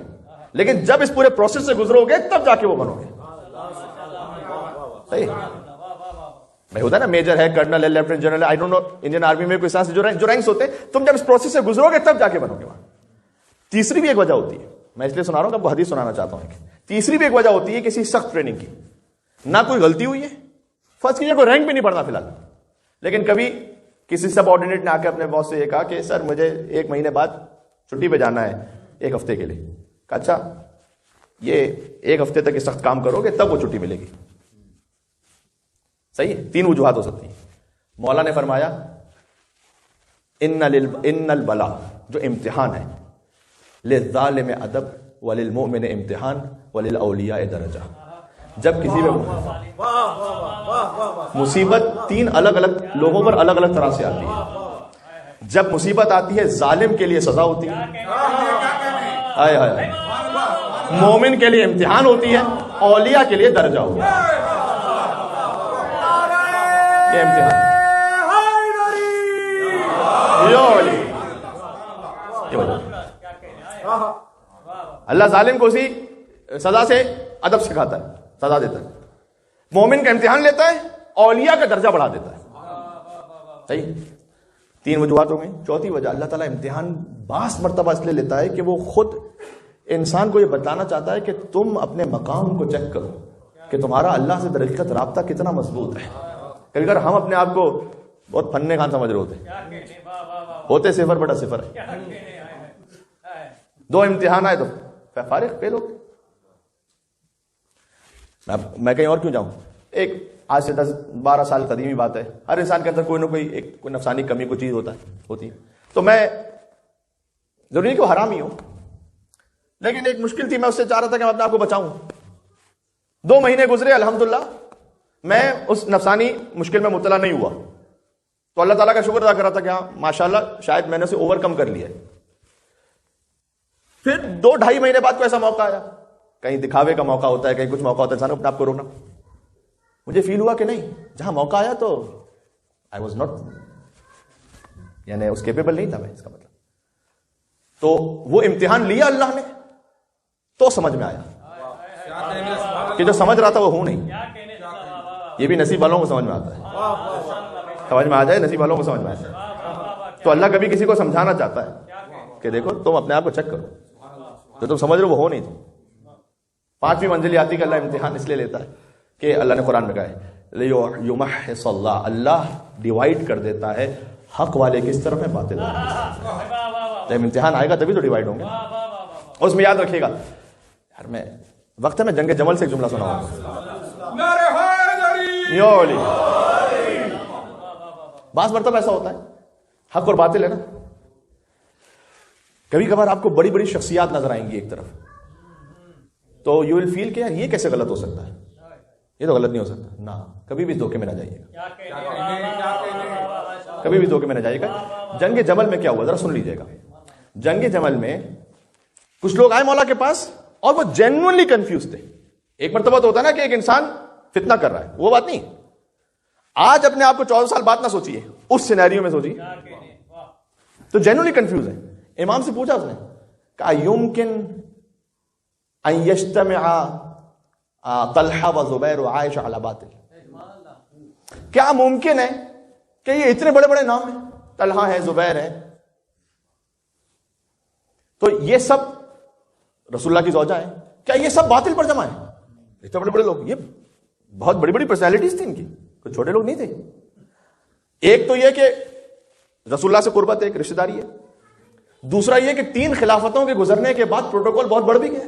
لیکن جب اس پورے پروسیس سے گزرو گے تب جا کے وہ بنو گے. صحیح بھائی, ہوتا ہے نا میجر ہے, کرنل ہے, لیفٹیننٹ جنرل ہے, I don't know Indian army میں کوئی سانس جو رینکس ہوتے ہیں, تم جب اس پروسیس سے گزرو گے تب جا کے بنو گے وہاں. تیسری بھی ایک وجہ ہوتی ہے, میں اس لیے سنا رہا ہوں کہ آپ کو حدیث سنانا چاہتا ہوں. تیسری بھی ایک وجہ ہوتی ہے کسی سخت ٹریننگ کی. نہ کوئی غلطی ہوئی ہے, فرض کیجیے کوئی رینک بھی نہیں پڑنا فی الحال, لیکن کبھی کسی سب آرڈینیٹ نے آ کے اپنے باس سے یہ کہا کہ سر مجھے 1 مہینے بعد چھٹی پہ جانا ہے 1 ہفتے کے لیے. کہا اچھا, یہ 1 ہفتے تک یہ سخت کام کرو گے تب وہ چھٹی ملے گی. صحیح ہے. 3 وجوہات ہو سکتی ہیں. مولا نے فرمایا ان البلا, جو امتحان ہے, للظالم ادب وللمؤمن امتحان وللاولیاء درجہ. جب کسی میں مصیبت 3 الگ الگ لوگوں پر الگ الگ طرح سے آتی ہے. جب مصیبت آتی ہے ظالم کے لیے سزا ہوتی ہے, ہائے ہائے, مومن کے لیے امتحان ہوتی ہے, اولیاء کے لیے درجہ ہوتا ہے. یہ امتحان اللہ ظالم کو اسی سزا سے ادب سکھاتا ہے, سزا دیتا ہے. مومن کا امتحان لیتا ہے, اولیاء کا درجہ بڑھا دیتا ہے. صحیح. 3 وجوہات ہو گئی. چوتھی وجہ, اللہ تعالیٰ امتحان 22 مرتبہ اس لیے لیتا ہے کہ وہ خود انسان کو یہ بتانا چاہتا ہے کہ تم اپنے مقام کو چیک کرو کہ تمہارا اللہ سے در حقیقت رابطہ کتنا مضبوط ہے. اگر ہم اپنے آپ کو بہت فنے خان سمجھ رہے ہوتے 0 بٹا 0 ہے. 2 امتحان آئے تو فارغ فیل ہو. میں کہیں اور کیوں جاؤں. ایک آج سے 10-12 سال قدیمی بات ہے, ہر انسان کے اندر کوئی نہ کوئی نفسانی کمی کوئی چیز ہوتی ہے. تو میں ضروری کہ وہ حرام ہی ہو, لیکن ایک مشکل تھی, میں اس سے چاہ رہا تھا کہ میں اپنے آپ کو بچاؤں. 2 مہینے گزرے, الحمدللہ میں اس نفسانی مشکل میں مبتلا نہیں ہوا. تو اللہ تعالیٰ کا شکر ادا کر رہا تھا کہ ہاں ماشاءاللہ شاید میں نے اسے اوور کم کر لیا ہے. پھر 2-2.5 مہینے بعد کوئی ایسا موقع آیا, کہیں دکھاوے کا موقع ہوتا ہے, کہیں کچھ موقع ہوتا ہے, انسان اپنے آپ کو روکنا. مجھے فیل ہوا کہ نہیں, جہاں موقع آیا تو آئی واز ناٹ, یعنی اس کیپیبل نہیں تھا میں, اس کا مطلب. تو وہ امتحان لیا اللہ نے تو سمجھ میں آیا کہ جو سمجھ رہا تھا وہ ہوں نہیں. یہ بھی نصیب والوں کو سمجھ میں آتا ہے, سمجھ میں آ جائے, نصیب والوں کو سمجھ میں آتا ہے. تو اللہ کبھی کسی کو سمجھانا چاہتا ہے کہ دیکھو تم اپنے آپ کو چیک کرو, جو تم سمجھ رہے ہو وہ ہو نہیں. تم 5ویں منزل آتی کہ اللہ امتحان اس لیے لیتا ہے کہ اللہ نے قرآن میں کہا ہے لیمحص اللہ, اللہ ڈیوائڈ کر دیتا ہے حق والے کس طرف ہے, باطل والے کس طرف ہے. جب امتحان آئے گا تبھی تو ڈیوائڈ ہوں گے. اور اس میں یاد رکھیے گا یار, میں وقت ہے میں جنگ جمل سے ایک جملہ سنا ہوں. بعض مرتبہ ایسا ہوتا ہے, حق اور باطل ہے نا, کبھی کبھار آپ کو بڑی بڑی شخصیات نظر آئیں گی ایک طرف, تو یو ول فیل کہ یار یہ کیسے غلط ہو سکتا ہے, یہ تو غلط نہیں ہو سکتا نا. کبھی بھی دھوکے میں نہ جائیے گا, کبھی بھی دھوکے میں نہ جائیے گا. جنگ جمل میں کیا ہوا ذرا سن لیجیے گا. جنگ جمل میں کچھ لوگ آئے مولا کے پاس اور وہ جینوئنلی کنفیوز تھے. ایک مرتبہ تو ہوتا ہے نا کہ ایک انسان فتنہ کر رہا ہے, وہ بات نہیں. آج اپنے آپ کو 14 سال بعد نہ سوچیے, اس سینیریو میں سوچیے. تو جینوئنلی کنفیوز ہے. امام سے پوچھا اس نے, کہا یمکن ان یجتمع طلحہ و زبیر و عائشہ علی باطل, کیا ممکن ہے کہ یہ اتنے بڑے بڑے نام ہیں, طلحہ ہے, زبیر ہے, تو یہ سب رسول اللہ کی زوجہ ہیں. کیا یہ سب باطل پر جمع ہیں؟ اتنے بڑے بڑے لوگ, یہ بہت بڑی بڑی پرسنالٹیز تھیں ان کی, کوئی چھوٹے لوگ نہیں تھے. ایک تو یہ کہ رسول اللہ سے قربت ایک رشتہ داری ہے, دوسرا یہ کہ 3 خلافتوں کے گزرنے کے بعد پروٹوکول بہت بڑھ بھی گیا.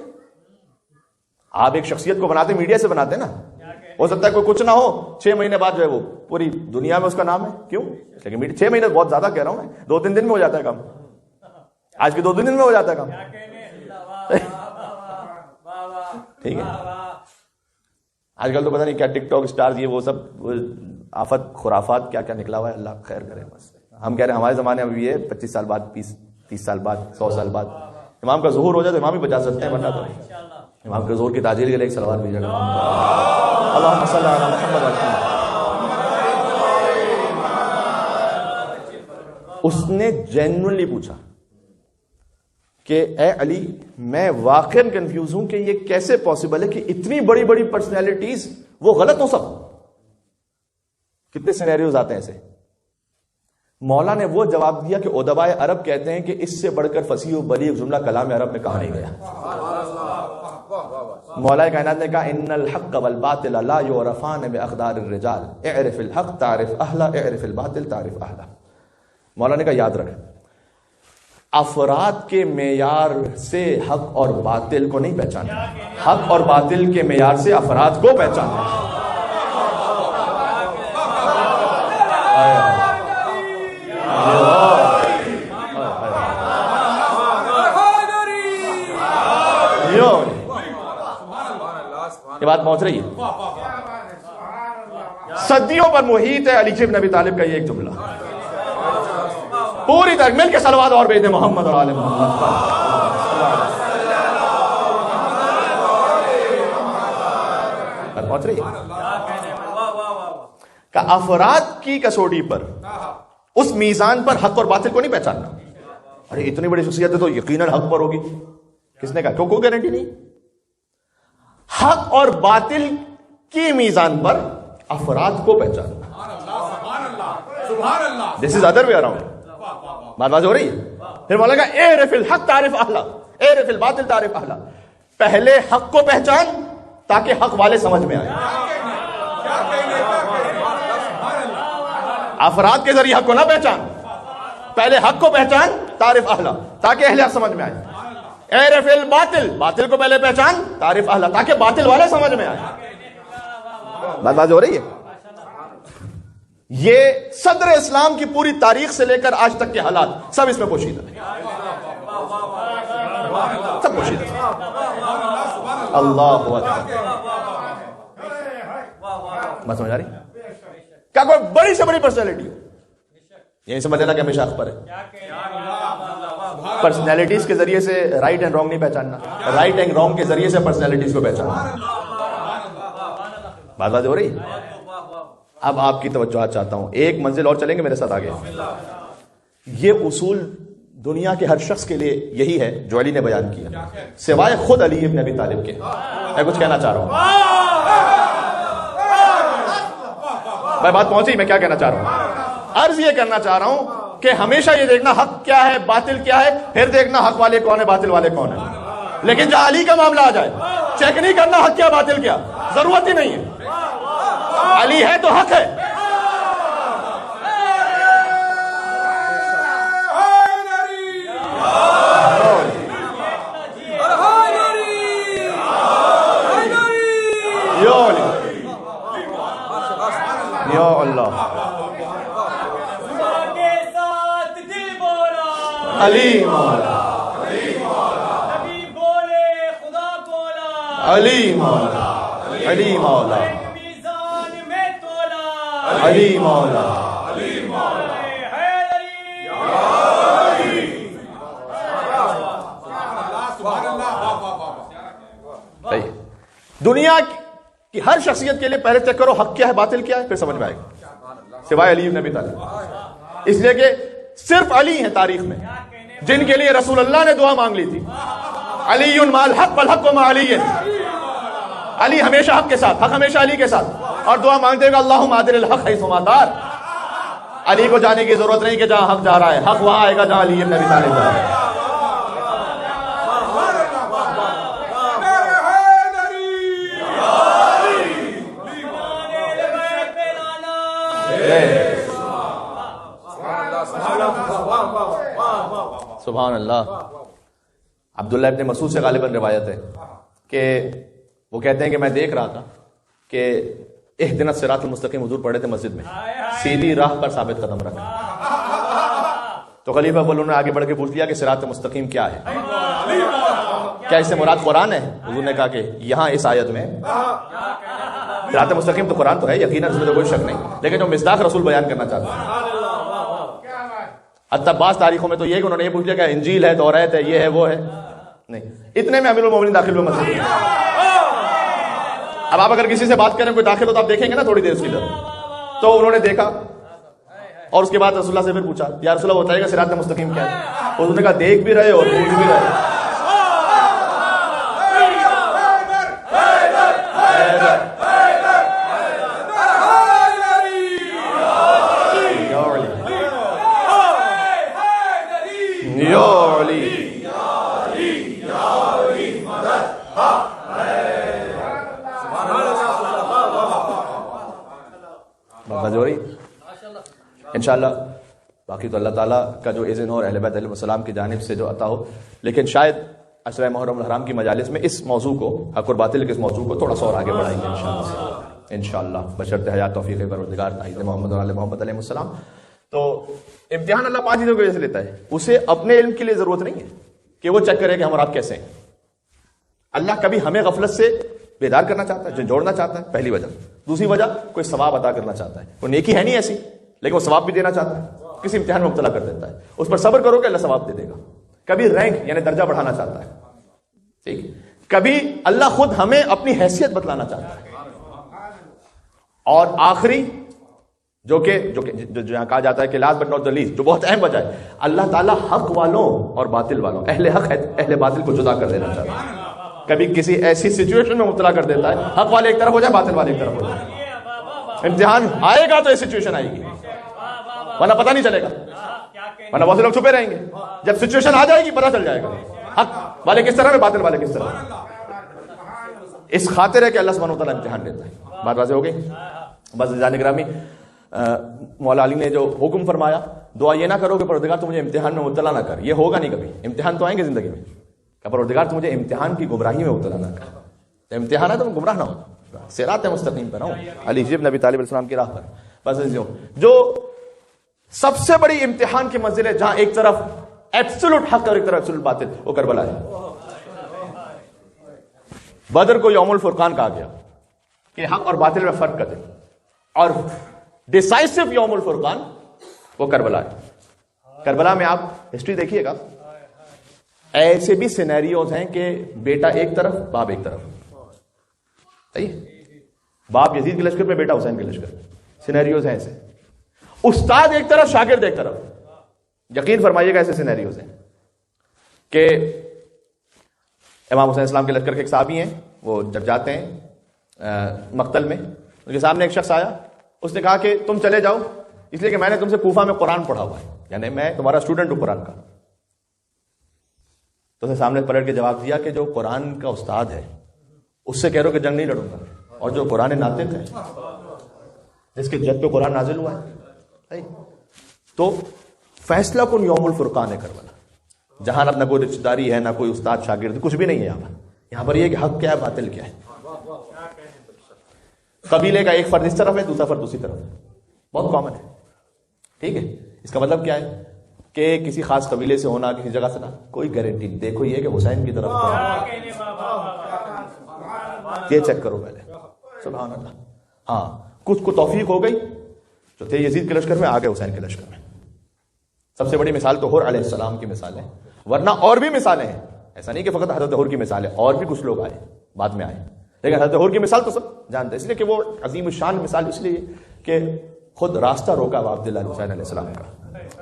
آپ ایک شخصیت کو بناتے میڈیا سے بناتے نا, ہو سکتا ہے کوئی کچھ نہ ہو 6 مہینے بعد جو ہے وہ پوری دنیا میں اس کا نام ہے. کیوں؟ لیکن 6 مہینے بہت زیادہ کہہ رہا ہوں میں, 2-3 دن میں ہو جاتا ہے کام. آج کے 2 دن میں ہو جاتا ہے کام. ٹھیک ہے, آج کل تو پتہ نہیں کیا ٹک ٹاک اسٹار, یہ وہ سب آفت خرافات کیا کیا نکلا ہوا ہے, اللہ خیر کرے. بس ہم کہہ رہے ہیں ہمارے زمانے میں بھی ہے 25 سال بعد, 30 سال بعد, 100 سال بعد امام کا ظہور ہو جائے تو امام ہی بچا سکتے ہیں, ورنہ تو امام کے ظہور کی تعجیل کے لیے ایک صلوات بھیجیے گا. اللہم صلی علی محمد. اس نے جینوئنلی پوچھا کہ اے علی, میں واقعاً کنفیوز ہوں کہ یہ کیسے پاسبل ہے کہ اتنی بڑی بڑی پرسنالٹیز وہ غلط ہو سب. کتنے سینیریوز آتے ہیں ایسے. مولا نے وہ جواب دیا کہ ادبائے عرب کہتے ہیں کہ اس سے بڑھ کر فصیح و بلیغ جملہ کلام عرب میں کہا نہیں گیا. مولا کائنات نے کہا ان الحق والباطل لا یعرفان باقدار الرجال اعرف الحق تعرف اہلا اعرف الباطل تعرف اہلا. مولا نے کہا یاد رکھ, افراد کے معیار سے حق اور باطل کو نہیں پہچانا, حق اور باطل کے معیار سے افراد کو پہچانا. یہ بات پہنچ رہی ہے, صدیوں پر محیط ہے علی بن ابی طالب کا یہ ایک جملہ. پوری طرح مل کے صلوات اور بھیج دیں محمد اور آل محمد. پہنچ رہی ہے کہ افراد کی کسوٹی پر, اس میزان پر حق اور باطل کو نہیں پہچاننا. ارے اتنی بڑی شخصیت ہے تو یقیناً حق پر ہوگی. کس نے کہا؟ کوئی گارنٹی نہیں. حق اور باطل کی میزان پر افراد کو پہچاننا. دس از ادر وے اراؤنڈ. بات ہو رہی ہے. پھر مولا کہا اعرف الحق تعرف اہلا اعرف الباطل تعرف اہلا. پہلے حق کو پہچان تاکہ حق والے سمجھ میں آئے. افراد کے ذریعے حق کو نہ پہچان, پہلے حق کو پہچان تعرف اہلا تاکہ اہل حق سمجھ میں آئے. اعرف الباطل, باطل کو پہلے پہچان تعرف اہلا تاکہ باطل والے سمجھ میں آئے. بات ہو رہی ہے. یہ صدر اسلام کی پوری تاریخ سے لے کر آج تک کے حالات سب اس میں پوشیدہ ہیں, سب پوشیدہ ہیں. اللہ اکبر. بات سمجھ آ رہی؟ کیا کوئی بڑی سے بڑی پرسنالٹی ہو, یہی سمجھ لینا کہ ہمیشہ حق پر ہے. پرسنالٹیز کے ذریعے سے رائٹ اینڈ رانگ نہیں پہچاننا, رائٹ اینڈ رانگ کے ذریعے سے پرسنالٹیز کو پہچاننا. بات ہو رہی ہے. اب آپ کی توجہات چاہتا ہوں, ایک منزل اور چلیں گے میرے ساتھ آگے. یہ اصول دنیا کے ہر شخص کے لیے یہی ہے جو علی نے بیان کیا, سوائے خود علی ابن ابی طالب کے. میں کچھ کہنا چاہ رہا ہوں, میں بات پہنچی, میں کیا کہنا چاہ رہا ہوں. عرض یہ کرنا چاہ رہا ہوں کہ ہمیشہ یہ دیکھنا حق کیا ہے باطل کیا ہے, پھر دیکھنا حق والے کون ہے باطل والے کون ہے. لیکن جہاں علی کا معاملہ آ جائے, چیک نہیں کرنا حق کیا باطل کیا, ضرورت ہی نہیں ہے. علی ہے تو حق ہے. یا اللہ, علی مولا, علی مولا, علی مولا, علی مولا. دنیا کی ہر شخصیت کے لیے پہلے چیک کرو حق کیا ہے باطل کیا ہے, پھر سمجھ میں آئے گا, سوائے علی بن ابی طالب. اس لیے کہ صرف علی ہیں تاریخ میں جن کے لیے رسول اللہ نے دعا مانگ لی تھی, علی مع الحق والحق مع علی. علی ہمیشہ حق کے ساتھ, حق ہمیشہ علی کے ساتھ, اور دعا مانگتے گا اللہم ادر الحق حیث ما دار. علی کو جانے کی ضرورت نہیں کہ جہاں حق جا رہا ہے, حق وہاں آئے گا جہاں علی ابن ابی طالب جا رہا ہے. سبحان اللہ. عبداللہ ابن مسعود سے غالباً روایت ہے کہ وہ کہتے ہیں کہ میں دیکھ رہا تھا کہ اہدنا الصراط المستقیم حضور پڑھے تھے مسجد میں, سیدھی راہ پر ثابت قدم رکھا. تو خلیفہ بولوں نے آگے بڑھ کے پوچھ لیا کہ صراط مستقیم کیا ہے, کیا اس سے مراد قرآن ہے؟ حضور نے کہا کہ یہاں اس آیت میں صراط مستقیم تو قرآن تو ہے یقیناً, اس میں تو کوئی شک نہیں, لیکن جو مصداق رسول بیان کرنا چاہتا ہے. حتیٰ بعض تاریخوں میں تو یہ کہ انہوں نے یہ پوچھ لیا کہ انجیل ہے, توریت ہے, یہ ہے, وہ ہے, نہیں. اتنے میں امیر المومنین داخل ہوئے مسجد میں. اب آپ اگر کسی سے بات کریں کوئی داخل ہو تو آپ دیکھیں گے نا تھوڑی دیر اس کی طرف, تو انہوں نے دیکھا اور اس کے بعد رسول اللہ سے پھر پوچھا یا رسول اللہ بتائیے گا صراط مستقیم کیا ہے؟ انہوں نے کہا دیکھ بھی رہے اور پوچھ بھی رہے. انشاءاللہ باقی تو اللہ تعالیٰ کا جو اذن ہو اور اہل بیت علیہ السلام کی جانب سے جو عطا ہو, لیکن شاید عشرہ محرم الحرام کی مجالس میں اس موضوع کو, حق اور باطل کے اس موضوع کو تھوڑا سا اور آگے بڑھائیں گے انشاءاللہ بشرط حیات توفیق پروردگار تائید محمد اور آل محمد علیہ السلام. تو امتحان اللہ 5 چیزوں کی وجہ سے لیتا ہے. اسے اپنے علم کے لیے ضرورت نہیں ہے کہ وہ چیک کرے کہ ہم اور آپ کیسے ہیں. اللہ کبھی ہمیں غفلت سے بیدار کرنا چاہتا ہے, جوڑنا چاہتا ہے, پہلی وجہ. دوسری وجہ کوئی ثواب عطا کرنا چاہتا ہے. وہ نیکی ہے نہیں ایسی, لیکن وہ ثواب بھی دینا چاہتا ہے, کسی امتحان میں مبتلا کر دیتا ہے, اس پر صبر کرو کہ اللہ ثواب دے دے گا. کبھی رینک یعنی درجہ بڑھانا چاہتا ہے, ٹھیک. کبھی اللہ خود ہمیں اپنی حیثیت بتلانا چاہتا ہے. اور آخری جو جہاں کہا جاتا ہے کہ last but not the least, جو بہت اہم وجہ ہے, اللہ تعالیٰ حق والوں اور باطل والوں, اہل حق اہل باطل کو جدا کر دینا چاہتا ہے. کبھی کسی ایسی سچویشن میں مبتلا کر دیتا ہے, حق والے ایک طرف ہو جائے, باطل والے ایک طرف ہو جائے. امتحان آئے گا تو یہ سچویشن آئے گی, ورنہ پتہ نہیں چلے گا, ورنہ بہت سے لوگ چھپے رہیں گے. جب سچویشن آ جائے گی پتہ چل جائے گا حق والے کس طرح میں, باطل والے کس طرح. اس خاطر ہے کہ اللہ سبحانہ وتعالیٰ امتحان لیتا ہے. بات واضح ہو گئی. بس جان گرامی, مولا علی نے جو حکم فرمایا, دعا یہ نہ کرو کہ پروردگار تو مجھے امتحان میں مبتلا نہ کر. یہ ہوگا نہیں کبھی, امتحان تو آئیں گے زندگی میں, کہ پروردگار تو مجھے امتحان کی گمراہی میں مبتلا نہ کر. امتحان ہے تو گمراہ نہ ہو, صراط مستقیم پر ہوں, علی ابن ابی طالب علیہ السلام کی راہ پر. بس جو سب سے بڑی امتحان کی منزل ہے, جہاں ایک طرف ایبسولوٹ حق اور ایک طرف ایبسولوٹ باطل, وہ کربلا ہے. بدر کو یوم الفرقان کہا گیا کہ حق اور باطل میں فرق کر دے, اور ڈیسائسو یوم الفرقان وہ کربلا ہے. کربلا میں آپ ہسٹری دیکھیے گا, ایسے بھی سینیریوز ہیں کہ بیٹا ایک طرف, باپ ایک طرف. باپ یزید کے لشکر میں, بیٹا حسین کے لشکر میں. سینیریوز ہیں ایسے. استاد ایک طرف, شاگرد ایک طرف. یقین فرمائیے گا ایسے سینیریوز ہیں کہ امام حسین اسلام کے لشکر کے ایک صحابی ہیں, وہ جب جاتے ہیں مقتل میں, ان کے سامنے ایک شخص آیا, اس نے کہا کہ تم چلے جاؤ اس لیے کہ میں نے تم سے کوفہ میں قرآن پڑھا ہوا ہے, یعنی میں تمہارا اسٹوڈنٹ ہوں قرآن کا. تو اس نے سامنے پلٹ کے جواب دیا کہ جو قرآن کا استاد ہے اس سے کہہ رہو کہ جنگ نہیں لڑوں گا, اور جو قرآن ناطق ہے جس کے جد پہ قرآن نازل ہوا ہے, تو فیصلہ کن یوم الفرقان ہے کربلا, جہاں نہ کوئی رشتہ داری ہے, نہ کوئی استاد شاگرد, کچھ بھی نہیں ہے یہاں پر. یہاں پر یہ کہ حق کیا ہے, باطل کیا ہے. قبیلے کا ایک فرد اس طرف ہے, دوسرا فرد دوسری طرف ہے, بہت کامن ہے. ٹھیک ہے, اس کا مطلب کیا ہے کہ کسی خاص قبیلے سے ہونا, کسی جگہ سے نہ, کوئی گارنٹی نہیں. دیکھو یہ کہ حسین کی طرف یہ چیک کرو پہلے. سبحان اللہ. ہاں, کچھ کو توفیق ہو گئی, جو تھے یزید کے لشکر میں, آگے حسین کے لشکر میں. سب سے بڑی مثال تو حر علیہ السلام کی مثال ہے, ورنہ اور بھی مثالیں ہیں. ایسا نہیں کہ فقط حضرت حر کی مثال ہے, اور بھی کچھ لوگ آئے بعد میں آئے, لیکن حضرت حر کی مثال تو سب جانتے ہیں, اس لیے کہ وہ عظیم الشان مثال اس لیے کہ خود راستہ روکا اب عبداللہ حسین علیہ السلام کا.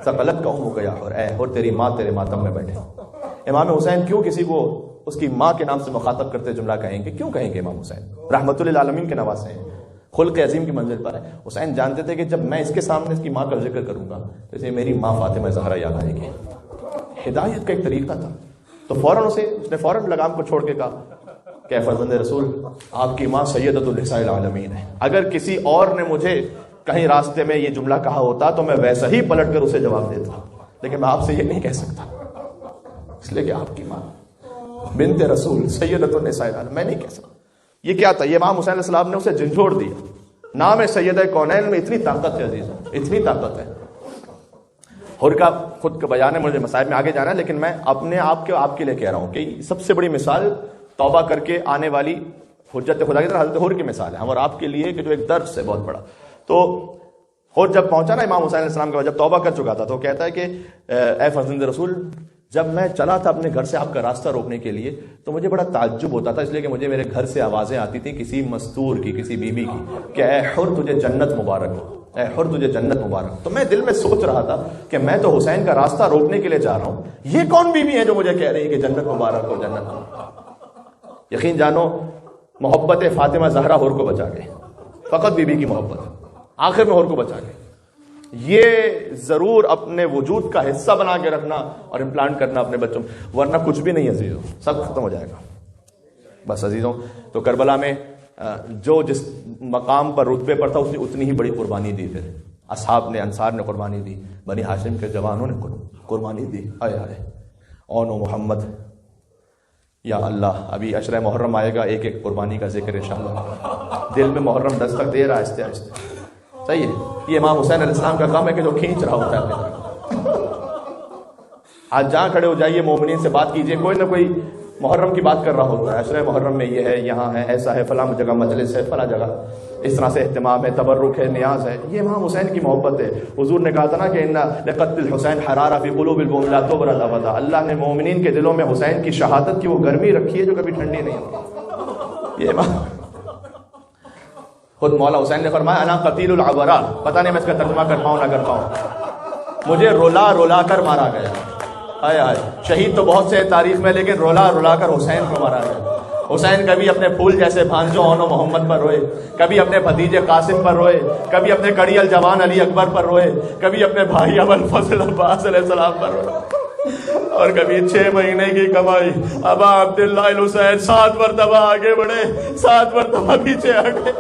ثقلت کا ہو گیا, اور اے حر تیری ماں تیرے ماتم میں بیٹھے. امام حسین کیوں کسی کو اس کی ماں کے نام سے مخاطب کرتے جملہ کہیں گے, کیوں کہیں گے؟ امام حسین رحمت للعالمین کے نواسے ہیں, خلق عظیم کی منزل پر ہے. حسین جانتے تھے کہ جب میں اس کے سامنے اس کی ماں کا ذکر کروں گا تو اسے میری ماں فاطمہ زہرا یاد آئے گی. ہدایت کا ایک طریقہ تھا. تو فوراً اس نے فوراً لگام کو چھوڑ کے کہا کہ فرزند رسول, آپ کی ماں سیدۃ النساء العالمین ہے. اگر کسی اور نے مجھے کہیں راستے میں یہ جملہ کہا ہوتا تو میں ویسا ہی پلٹ کر اسے جواب دیتا، لیکن میں آپ سے یہ نہیں کہہ سکتا، اس لیے کہ آپ کی ماں بنت رسول سیدۃ النساء العالمین، میں نہیں کہہ سکتا۔ یہ کیا تھا؟ یہ امام حسین علیہ السلام نے اسے جھنجھوڑ دیا۔ نام ہے سیدہ کونین میں اتنی طاقت ہے عزیزوں، اتنی طاقت ہے۔ حر کا خود کا بیان ہے، مجھے مسائل میں آگے جانا ہے، لیکن میں اپنے آپ کے لیے کہہ رہا ہوں کہ سب سے بڑی مثال توبہ کر کے آنے والی حجت خدا کی طرح حضرت حر کی مثال ہے، ہم اور آپ کے لیے کہ جو ایک درس ہے بہت بڑا۔ تو حر جب پہنچا نا امام حسین علیہ السلام کے بعد، جب توبہ کر چکا تھا، تو کہتا ہے کہ اے فرزند رسول، جب میں چلا تھا اپنے گھر سے آپ کا راستہ روکنے کے لیے تو مجھے بڑا تعجب ہوتا تھا، اس لیے کہ مجھے میرے گھر سے آوازیں آتی تھیں کسی مستور کی، کسی بیوی کی، کہ اے حر تجھے جنت مبارک ہو، اے حر تجھے جنت مبارک ہو۔ تو میں دل میں سوچ رہا تھا کہ میں تو حسین کا راستہ روکنے کے لیے جا رہا ہوں، یہ کون بیوی ہے جو مجھے کہہ رہی ہے کہ جنت مبارک ہو، جنت ہو؟ یقین جانو محبت فاطمہ زہرا حر کو بچا گئے، فقط بیوی کی محبت آخر میں حر کو بچا گئے۔ یہ ضرور اپنے وجود کا حصہ بنا کے رکھنا اور امپلانٹ کرنا اپنے بچوں میں، ورنہ کچھ بھی نہیں عزیزوں، سب ختم ہو جائے گا۔ بس عزیزوں، تو کربلا میں جو جس مقام پر رتبے پر تھا اس نے اتنی ہی بڑی قربانی دی، پھر اصحاب نے، انصار نے قربانی دی، بنی ہاشم کے جوانوں نے قربانی دی۔ آئے آئے اون و محمد، یا اللہ ابھی عشرہ محرم آئے گا، ایک ایک قربانی کا ذکر انشاءاللہ دل میں محرم دستک دے رہا ہے آہستہ آہستہ۔ صحیح ہے، یہ امام حسین علیہ السلام کا کام ہے کہ جو کھینچ رہا ہوتا ہے اپنے طرف۔ آج جہاں کھڑے ہو جائیے، مومنین سے بات کیجئے، کوئی نہ کوئی محرم کی بات کر رہا ہوتا ہے، عشرہ محرم میں یہ ہے، یہاں ہے، ایسا ہے، فلاں جگہ مجلس ہے، فلاں جگہ اس طرح سے اہتمام ہے، تبرک ہے، نیاز ہے۔ یہ امام حسین کی محبت ہے۔ حضور نے کہا تھا نا کہ ان لقتل الحسین حرارہ فی قلوب المؤمنین لا تبرد ابدا، اللہ نے مومنین کے دلوں میں حسین کی شہادت کی وہ گرمی رکھی ہے جو کبھی ٹھنڈی نہیں ہوتی۔ یہ امام خود مولا حسین نے فرمایا انا قتیل العبرا، پتہ نہیں میں اس کا ترجمہ کر پاؤں نہ کر پاؤں، مجھے رولا رولا کر مارا گیا۔ آئے آئے، شہید تو بہت سے تاریخ میں، لیکن رولا رولا کر حسین کو مارا گیا۔ حسین کبھی اپنے پھول جیسے بھانجوں اون و محمد پر روئے، کبھی اپنے بھتیجے قاسم پر روئے، کبھی اپنے کڑی الجوان علی اکبر پر روئے، کبھی اپنے بھائی ابو الفضل عباس علیہ السلام پر روئے، اور کبھی 6 مہینے کی کمائی ابا عبداللہ الحسین 7 مرتبہ آگے بڑھے، 7 مرتبہ پیچھے ہٹے۔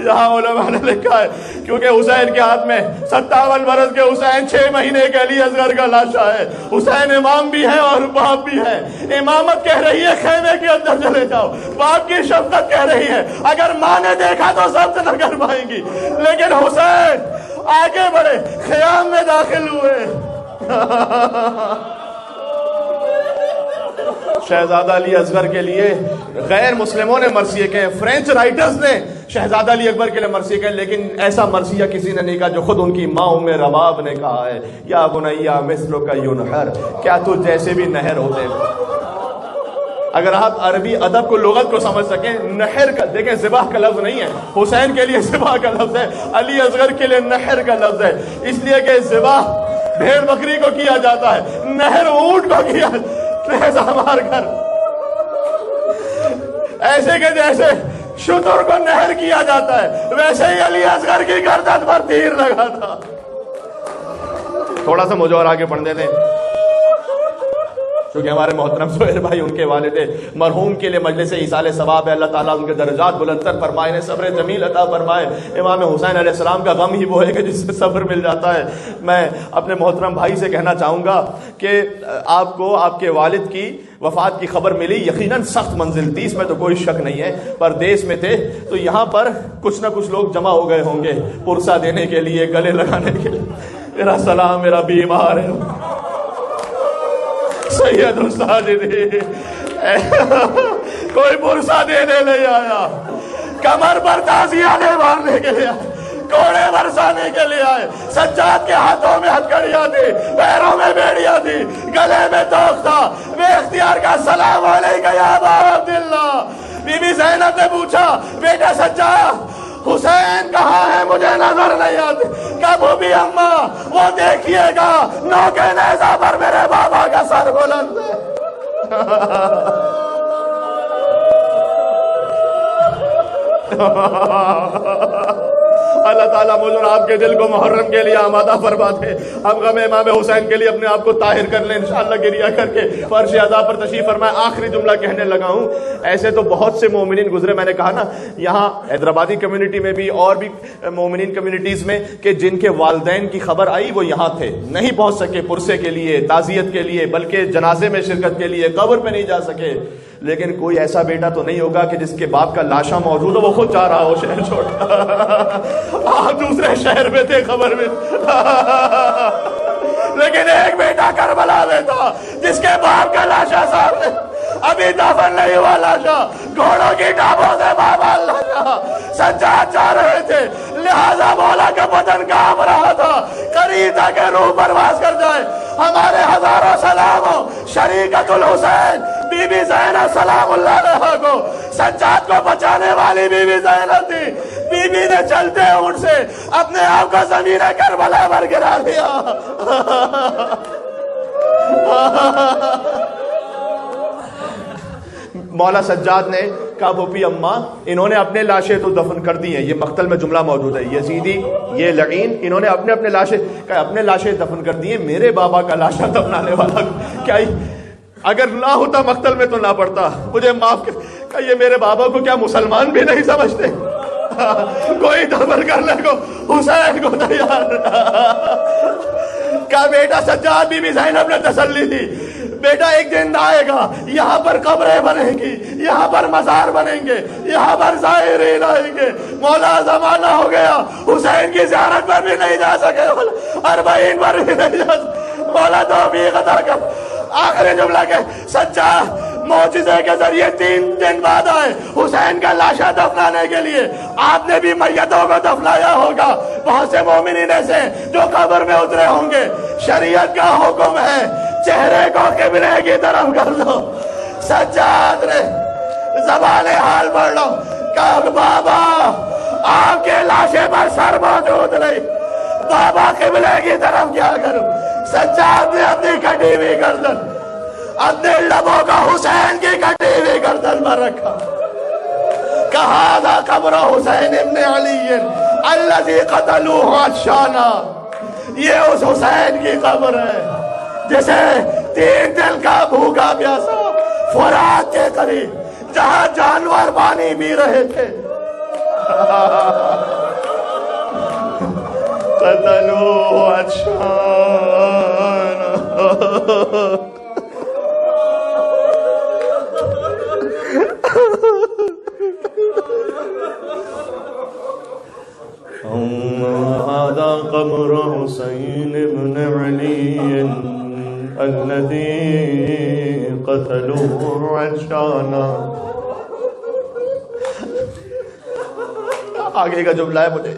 یہاں علماء نے لکھا ہے کیونکہ حسین کے ہاتھ میں 57 برس کے حسین 6 مہینے کے علی اصغر کا لاشا ہے۔ حسین امام بھی ہے اور باپ بھی ہے۔ امامت کہہ رہی ہے خیمے کے اندر چلے جاؤ، باپ کی شفقت کہہ رہی ہے اگر ماں نے دیکھا تو سب نہ کر پائیں گی، لیکن حسین آگے بڑھے، خیام میں داخل ہوئے۔ شہزادہ علی اصغر کے لیے غیر مسلموں نے مرثیے کہے، فرینچ رائٹرز نے شہزادہ علی اکبر کے لیے مرثیے کہے، لیکن ایسا مرثیہ کسی نے نہیں کہا جو خود ان کی ماں ام رباب نے کہا ہے، یا بنیا مثلک ینحر، کیا تو جیسے بھی نہر ہوتے۔ اگر آپ عربی ادب کو، لغت کو سمجھ سکیں، نہر کا دیکھیں، ذبح کا لفظ نہیں ہے، حسین کے لیے ذبح کا لفظ ہے، علی اصغر کے لیے نہر کا لفظ ہے، اس لیے کہ ذبح بھیڑ بکری کو کیا جاتا ہے، نہر اونٹ کو کیا نیزہ مار کر، ایسے کہ جیسے شتر کو نہر کیا جاتا ہے، ویسے ہی علی اصغر کی گردن پر تیر لگا تھا۔ تھوڑا سا مجھے اور آگے پڑھ دیتے ہیں، کیونکہ ہمارے محترم سہیل بھائی، ان کے والد مرحوم کے لیے مجلس ایصال ثواب ہے، اللہ تعالیٰ ان کے درجات بلندتر فرمائے، انہیں صبر جمیل عطا فرمائے۔ امام حسین علیہ السلام کا غم ہی وہ ہے کہ جس سے صبر مل جاتا ہے۔ میں اپنے محترم بھائی سے کہنا چاہوں گا کہ آپ کو آپ کے والد کی وفات کی خبر ملی، یقیناً سخت منزل تھی، اس میں تو کوئی شک نہیں ہے، پردیس میں تھے، تو یہاں پر کچھ نہ کچھ لوگ جمع ہو گئے ہوں گے پرسہ دینے کے لیے، گلے لگانے کے لیے، میرا سلام، میرا بیمار ہے سید الساجدین، کوئی پرسہ دینے نہیں آیا، کمر پر تازیانے مارنے کے لیے آئے، کوڑے برسانے کے لیے آئے، سجاد کے ہاتھوں میں ہتھکڑیاں تھی، پیروں میں بیڑیاں تھی، گلے میں توق تھا، بے اختیار کا سلام علیکہ یا ابا عبداللہ۔ بی بی زینب نے پوچھا بیٹا سجاد حسین کہاں ہے، مجھے نظر نہیں آتے۔ کبھی بھی اماں وہ دیکھیے گا نوکے نیزہ پر میرے بابا کا سر بلند ہے۔ اللہ تعالیٰ مجھ اور آپ کے دل کو محرم کے لیے آمادہ فرما دے. ہم غم امام حسین کے لیے اپنے آپ کو طاہر کر لیں انشاءاللہ گریہ کر کے. فرش عذاب پر تشریف فرمائے. آخری جملہ کہنے لگا ہوں. ایسے تو بہت سے مومنین گزرے, میں نے کہا نا یہاں حیدرآبادی کمیونٹی میں بھی اور بھی مومنین کمیونٹیز میں, کہ جن کے والدین کی خبر آئی وہ یہاں تھے, نہیں پہنچ سکے پرسے کے لیے, تعزیت کے لیے, بلکہ جنازے میں شرکت کے لیے, قبر پہ نہیں جا سکے. لیکن کوئی ایسا بیٹا تو نہیں ہوگا کہ جس کے باپ کا لاشا موجود ہو, وہ خود جا رہا ہو شہر چھوڑ کر. آپ دوسرے شہر میں تھے خبر میں, لیکن ایک بیٹا کربلا میں تھا جس کے باپ کا لاشا سامنے, ابھی دفن نہیں ہوا لاشا, گھوڑوں کی ٹانگوں سے بابا لاشا. سجاد جا رہے تھے, لہذا مولا کا بدن کانپ رہا تھا, قریب تھا کہ روح پرواز کر جائے. ہمارے ہزاروں سلام ہو شریکۃ الحسین بی بی زینب سلام اللہ علیہا کو. سجاد کو بچانے والی بی بی زینب تھی. بی بی نے چلتے اونٹ سے اپنے آپ کو زمین کربلا پر گرا دیا. مولا سجاد نے کہا پھوپھی اماں انہوں نے اپنے لاشیں تو دفن کر دی ہیں, یہ مقتل میں جملہ موجود ہے, یزیدی یہ لعین انہوں نے اپنے لاشیں, کہا اپنے لاشیں دفن کر دی ہیں, میرے بابا کا لاشا دفنانے والا کیا اگر نہ ہوتا مقتل میں تو نہ پڑتا, مجھے معاف کر. کہا یہ میرے بابا کو کیا مسلمان بھی نہیں سمجھتے؟ کوئی دفن کرنے کو حسین کو تیار. کہا بیٹا سجاد بی بی زینب نے تسلی دی, بیٹا ایک دن آئے گا یہاں پر قبریں بنیں گی, یہاں پر مزار بنیں گے, یہاں پر زائرین آئیں گے. مولا زمانہ ہو گیا حسین کی زیارت پر بھی نہیں جا سکے, اربعین پر بھی نہیں جا سکے. مولا توفیق عطا کر. آخری جملہ کہ سجاد معجزے کے ذریعے 3 دن بعد آئے حسین کا لاشا دفنانے کے لیے. آپ نے بھی میتوں کو دفنایا ہوگا, بہت سے مومنین ایسے جو قبر میں اترے ہوں گے. شریعت کا حکم ہے چہرے کو قبلے کی طرف کر دو. سجاد نے زبان حال پڑھ لو, کہ بابا آپ کے لاشے پر سر موجود نہیں, بابا قبلے کی طرف کیا کروں. سجاد نے اپنی کٹی ہوئی گردن اپنے لبوں کا حسین کی کٹی ہوئی گردن پر رکھا. کہا ذا قبر حسین ابن علی الذی قتلوہ عطشانا, یہ اس حسین کی قبر ہے جسے 3 دن کا بھوکا پیاسا فرات کے قریب جہاں جانور پانی پی رہے تھے قتلوہ عطشانا. هذا قبر حسين بن علي الذي قتلوه عطشانا. آگے کا جملہ ہے, مجھے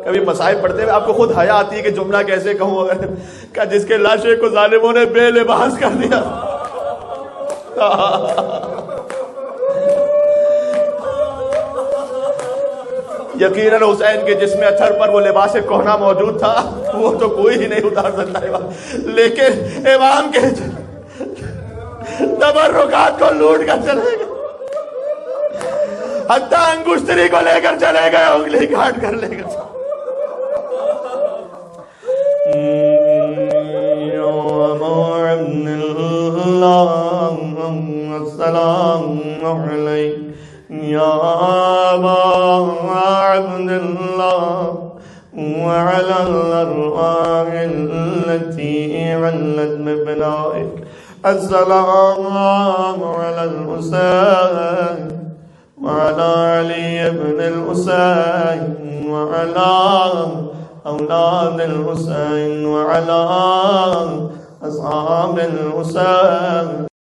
کبھی مصائب پڑھتے ہوئے آپ کو خود حیا آتی ہے کہ جملہ کیسے کہوں, اگر کہ جس کے لاشے کو ظالموں نے بے لباس کر دیا. یقیناً حسین کے جسم اطہر پر وہ لباس کہنا موجود تھا, وہ تو کوئی ہی نہیں اتار سکتا ہے, لیکن امام کے تبرکات کو لوٹ کر چلے گئے, حتیٰ انگشتری کو لے کر چلے گئے, انگلی کاٹ کر لے گئے. السلام علیکم یا ابا عبد اللہ وعلى الأرواح التي علت ببنائك. السلام على الحسين وعلى علي بن الحسين وعلى أولاد الحسين وعلى أصحاب الحسين.